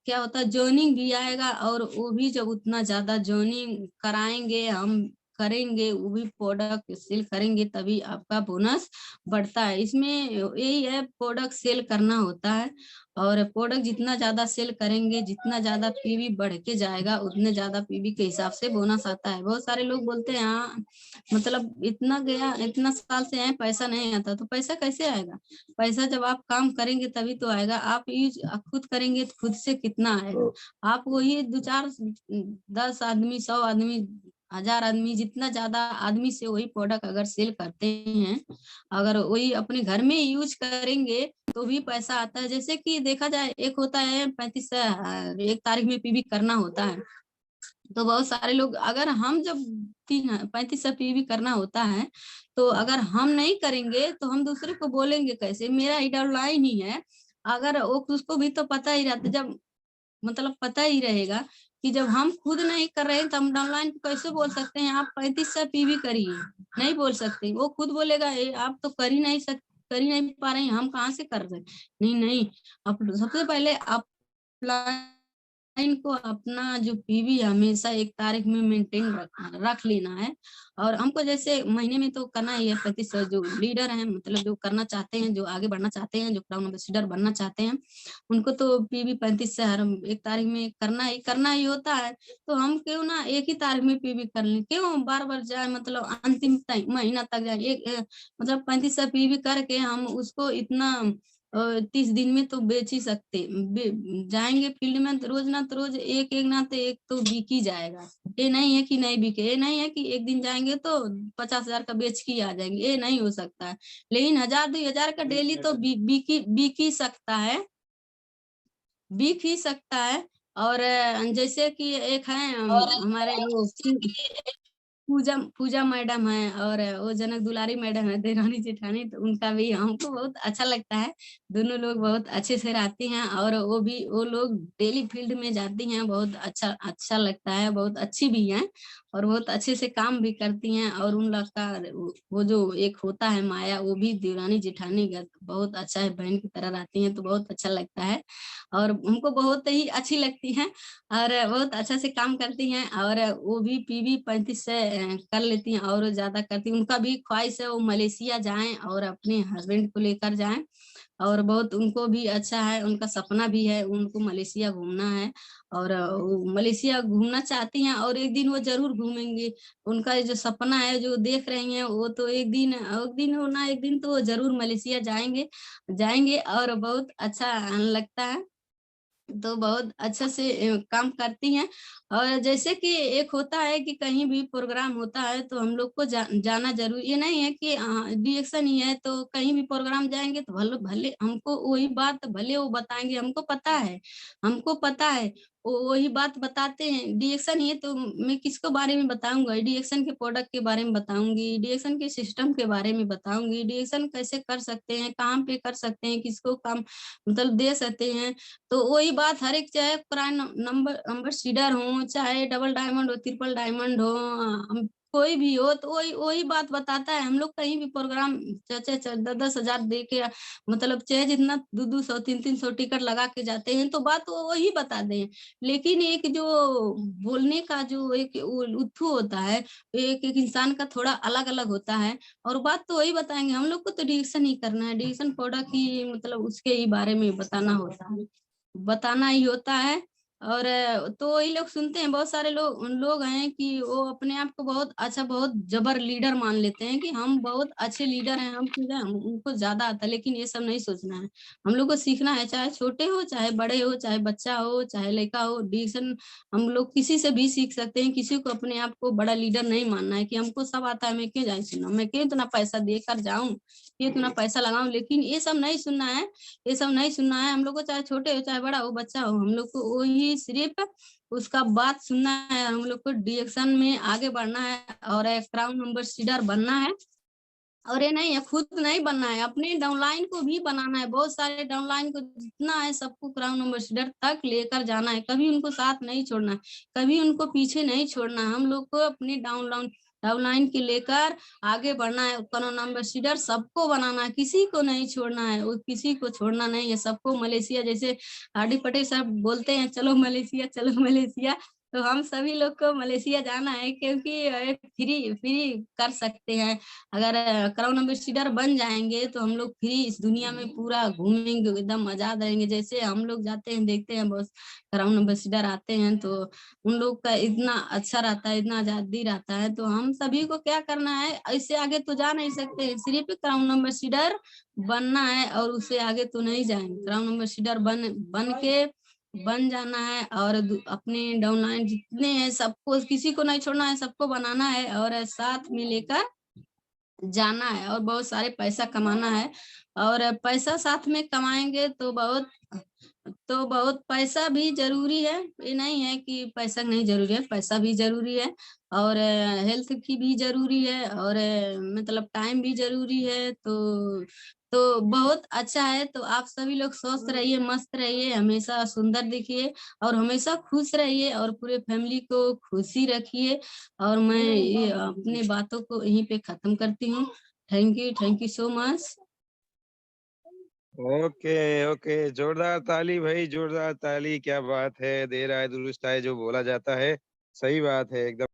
Speaker 1: क्या होता है, जोइनिंग भी आएगा। और वो भी जब उतना ज्यादा जोइनिंग कराएंगे, हम करेंगे, वो भी प्रोडक्ट सेल करेंगे, तभी आपका बोनस बढ़ता है। इसमें यही है, प्रोडक्ट सेल करना होता है। और प्रोडक्ट जितना ज्यादा सेल करेंगे, जितना ज्यादा पीवी बढ़ के जाएगा, उतने ज्यादा पीवी के हिसाब से बोनस आता है। बहुत सारे लोग बोलते हैं हाँ, मतलब इतना गया, इतना साल से आए, पैसा नहीं आता। तो पैसा कैसे आएगा? पैसा जब आप काम करेंगे तभी तो आएगा। आप यूज खुद करेंगे तो खुद से कितना आएगा? आप वही दो चार 10 आदमी, 100 आदमी, 1000 आदमी, जितना ज्यादा आदमी से वही प्रोडक्ट अगर सेल करते हैं, अगर वही अपने घर में यूज करेंगे तो भी पैसा आता है। जैसे कि देखा जाए, एक होता है 35 एक तारीख में पीवी करना होता है। तो बहुत सारे लोग, अगर हम जब 35 पीवी करना होता है, तो अगर हम नहीं करेंगे तो हम दूसरे को बोलेंगे कैसे? मेरा आइडल लाइन ही है। अगर वो, उसको भी तो पता ही रहता, जब मतलब पता ही रहेगा कि जब हम खुद नहीं कर रहे हैं तो हम डाउनलाइन को कैसे बोल सकते हैं आप 35 पीवी करिए? नहीं बोल सकते। वो खुद बोलेगा आप तो कर ही नहीं सकते, कर ही नहीं पा रहे हैं, हम कहाँ से कर रहे हैं? नहीं नहीं, आप सबसे पहले आप को अपना जो पीवी हमेशा एक तारीख में मेंटेन रख लेना है। और हमको जैसे महीने में तो करना ही है 35। जो लीडर हैं, मतलब जो करना चाहते हैं, जो आगे बढ़ना चाहते हैं, जो क्राउन एम्बेसडर बनना चाहते हैं, उनको तो पीवी 35 से हर एक तारीख में करना ही होता है। तो हम क्यों ना एक ही तारीख में पीवी कर लें? क्यों बार बार जाए, मतलब अंतिम महीना तक जाए? मतलब 35 पीवी करके हम उसको इतना 30 दिन में तो बेच ही सकते। जाएंगे फील्ड में तो रोज ना तो रोज एक एक ना तो एक तो बिक ही जाएगा। ये नहीं है कि नहीं बिके, ये नहीं है कि एक दिन जाएंगे तो 50,000 का बेच के आ जाएंगे, ये नहीं हो सकता है। लेकिन 1000 2000 का डेली तो बिक ही सकता है, बिक ही सकता है। और जैसे कि एक है हमारे वो पूजा पूजा मैडम है, और वो जनक दुलारी मैडम है, देरानी जेठानी। तो उनका भी हमको बहुत अच्छा लगता है। दोनों लोग बहुत अच्छे से रहती हैं, और वो लोग डेली फील्ड में जाती हैं। बहुत अच्छा अच्छा लगता है, बहुत अच्छी भी हैं और बहुत अच्छे से काम भी करती हैं। और उन लोग का वो जो एक होता है माया, वो भी देवरानी जेठानी का बहुत अच्छा है, बहन की तरह रहती हैं। तो बहुत अच्छा लगता है और हमको बहुत ही अच्छी लगती हैं और बहुत अच्छा से काम करती हैं। और वो भी पीवी 35 से कर लेती हैं और ज्यादा करती हैं। उनका भी ख्वाहिश है वो मलेशिया जाएं और अपने हस्बैंड को लेकर जाएं। और बहुत उनको भी अच्छा है, उनका सपना भी है, उनको मलेशिया घूमना है। और वो मलेशिया घूमना चाहती हैं और एक दिन वो जरूर घूमेंगे। उनका ये जो सपना है जो देख रही हैं, वो तो एक दिन होना, एक दिन तो वो जरूर मलेशिया जाएंगे जाएंगे। और बहुत अच्छा लगता है। तो बहुत अच्छा से काम करती हैं। और जैसे कि एक होता है कि कहीं भी प्रोग्राम होता है तो हम लोग को जाना जरूरी, ये नहीं है कि डिएक्शन ही है तो कहीं भी प्रोग्राम जाएंगे तो भले भले हमको वही बात भले वो बताएंगे, हमको पता है वो वही बात बताते हैं। डिएक्शन ही है तो मैं किसको बारे में बताऊंगा? डिएक्शन के प्रोडक्ट के बारे में बताऊंगी, डिएक्शन के सिस्टम के बारे में बताऊंगी, डिएक्शन कैसे कर सकते हैं, कहाँ पे कर सकते हैं, किसको काम मतलब दे सकते हैं। तो वही बात हर एक, चाहे प्राइम नंबर नंबर सीडर हो, चाहे डबल डायमंड हो, ट्रिपल डायमंड हो, कोई भी हो, तो वही वही बात बताता है। हम लोग कहीं भी प्रोग्राम 10,000 10,000 दे के, मतलब चाहे जितना 200 300 टिकट लगा के जाते हैं तो बात वो वही बता दें। लेकिन एक जो बोलने का जो एक उत्थु होता है, एक एक इंसान का थोड़ा अलग अलग होता है। और बात तो वही बताएंगे। हम लोग को तो डिसीजन ही करना है, डिसीजन प्रोडक्ट ही, मतलब उसके ही बारे में बताना होता है, बताना ही होता है। और तो वही लोग सुनते हैं, बहुत सारे लोग हैं कि वो अपने आप को बहुत अच्छा, बहुत जबर लीडर मान लेते हैं कि हम बहुत अच्छे लीडर हैं, उनको ज्यादा आता है। लेकिन ये सब नहीं सोचना है, हम लोग को सीखना है, चाहे छोटे हो चाहे बड़े हो, चाहे बच्चा हो चाहे लड़का हो, डिसीजन हम लोग किसी से भी सीख सकते हैं। किसी को अपने आप को बड़ा लीडर नहीं मानना है कि हमको सब आता है, मैं क्यों जाए सुनना, मैं क्यों इतना पैसा देकर जाऊं, क्यों इतना पैसा लगाऊं। लेकिन ये सब नहीं सुनना है, ये सब नहीं सुनना है हम लोग को, चाहे छोटे हो चाहे बड़ा हो, बच्चा हो, हम लोग को वही सिर्फ उसका बात सुनना है। हम लोग को डिएक्शन में आगे बढ़ना है और एक क्राउन एम्बेसडर बनना है। और ये नहीं है, खुद नहीं बनना है, अपने डाउनलाइन को भी बनाना है। बहुत सारे डाउनलाइन को जितना है सबको क्राउन एम्बेसडर तक लेकर जाना है, कभी उनको साथ नहीं छोड़ना है, कभी उनको पीछे नहीं छोड़ना है। हम लोग को अपनी डाउनलाइन डाउनलाइन के लेकर आगे बढ़ना है। क्राउन एम्बेसडर सबको बनाना है, किसी को नहीं छोड़ना है, वो किसी को छोड़ना नहीं है, सबको मलेशिया, जैसे हार्दिक पटेल साहब बोलते हैं चलो मलेशिया चलो मलेशिया, तो हम सभी लोग को मलेशिया जाना है, क्योंकि फ्री फ्री कर सकते हैं। अगर क्राउन एम्बेसडर बन जाएंगे तो हम लोग फ्री इस दुनिया में पूरा घूमेंगे, एकदम आजाद रहेंगे। जैसे हम लोग जाते हैं देखते हैं बहुत क्राउन एम्बेसडर आते हैं तो उन लोग का इतना अच्छा रहता है, इतना आजादी रहता है। तो हम सभी को क्या करना है, इससे आगे तो जा नहीं सकते, सिर्फ क्राउन एम्बेसडर बनना है और उससे आगे तो नहीं जाएंगे। क्राउन एम्बेसडर बन जाना है और अपने डाउनलाइन जितने हैं सबको, किसी को नहीं छोड़ना है, सबको बनाना है और साथ में लेकर जाना है और बहुत सारे पैसा कमाना है। और पैसा साथ में कमाएंगे तो बहुत पैसा भी जरूरी है, ये नहीं है कि पैसा नहीं जरूरी है, पैसा भी जरूरी है और हेल्थ की भी जरूरी है और मतलब टाइम भी जरूरी है। तो बहुत अच्छा है। तो आप सभी लोग स्वस्थ रहिए, मस्त रहिए, हमेशा सुंदर दिखिए और हमेशा खुश रहिए और पूरे फैमिली को खुशी रखिए। और मैं ये अपने बातों को यहीं पे खत्म करती हूँ। Thank you so much.
Speaker 2: Okay okay, जोरदार ताली भाई, जोरदार ताली। क्या बात है, देर आए दुरुस्त आए जो बोला जाता है, सही बात है एकदम।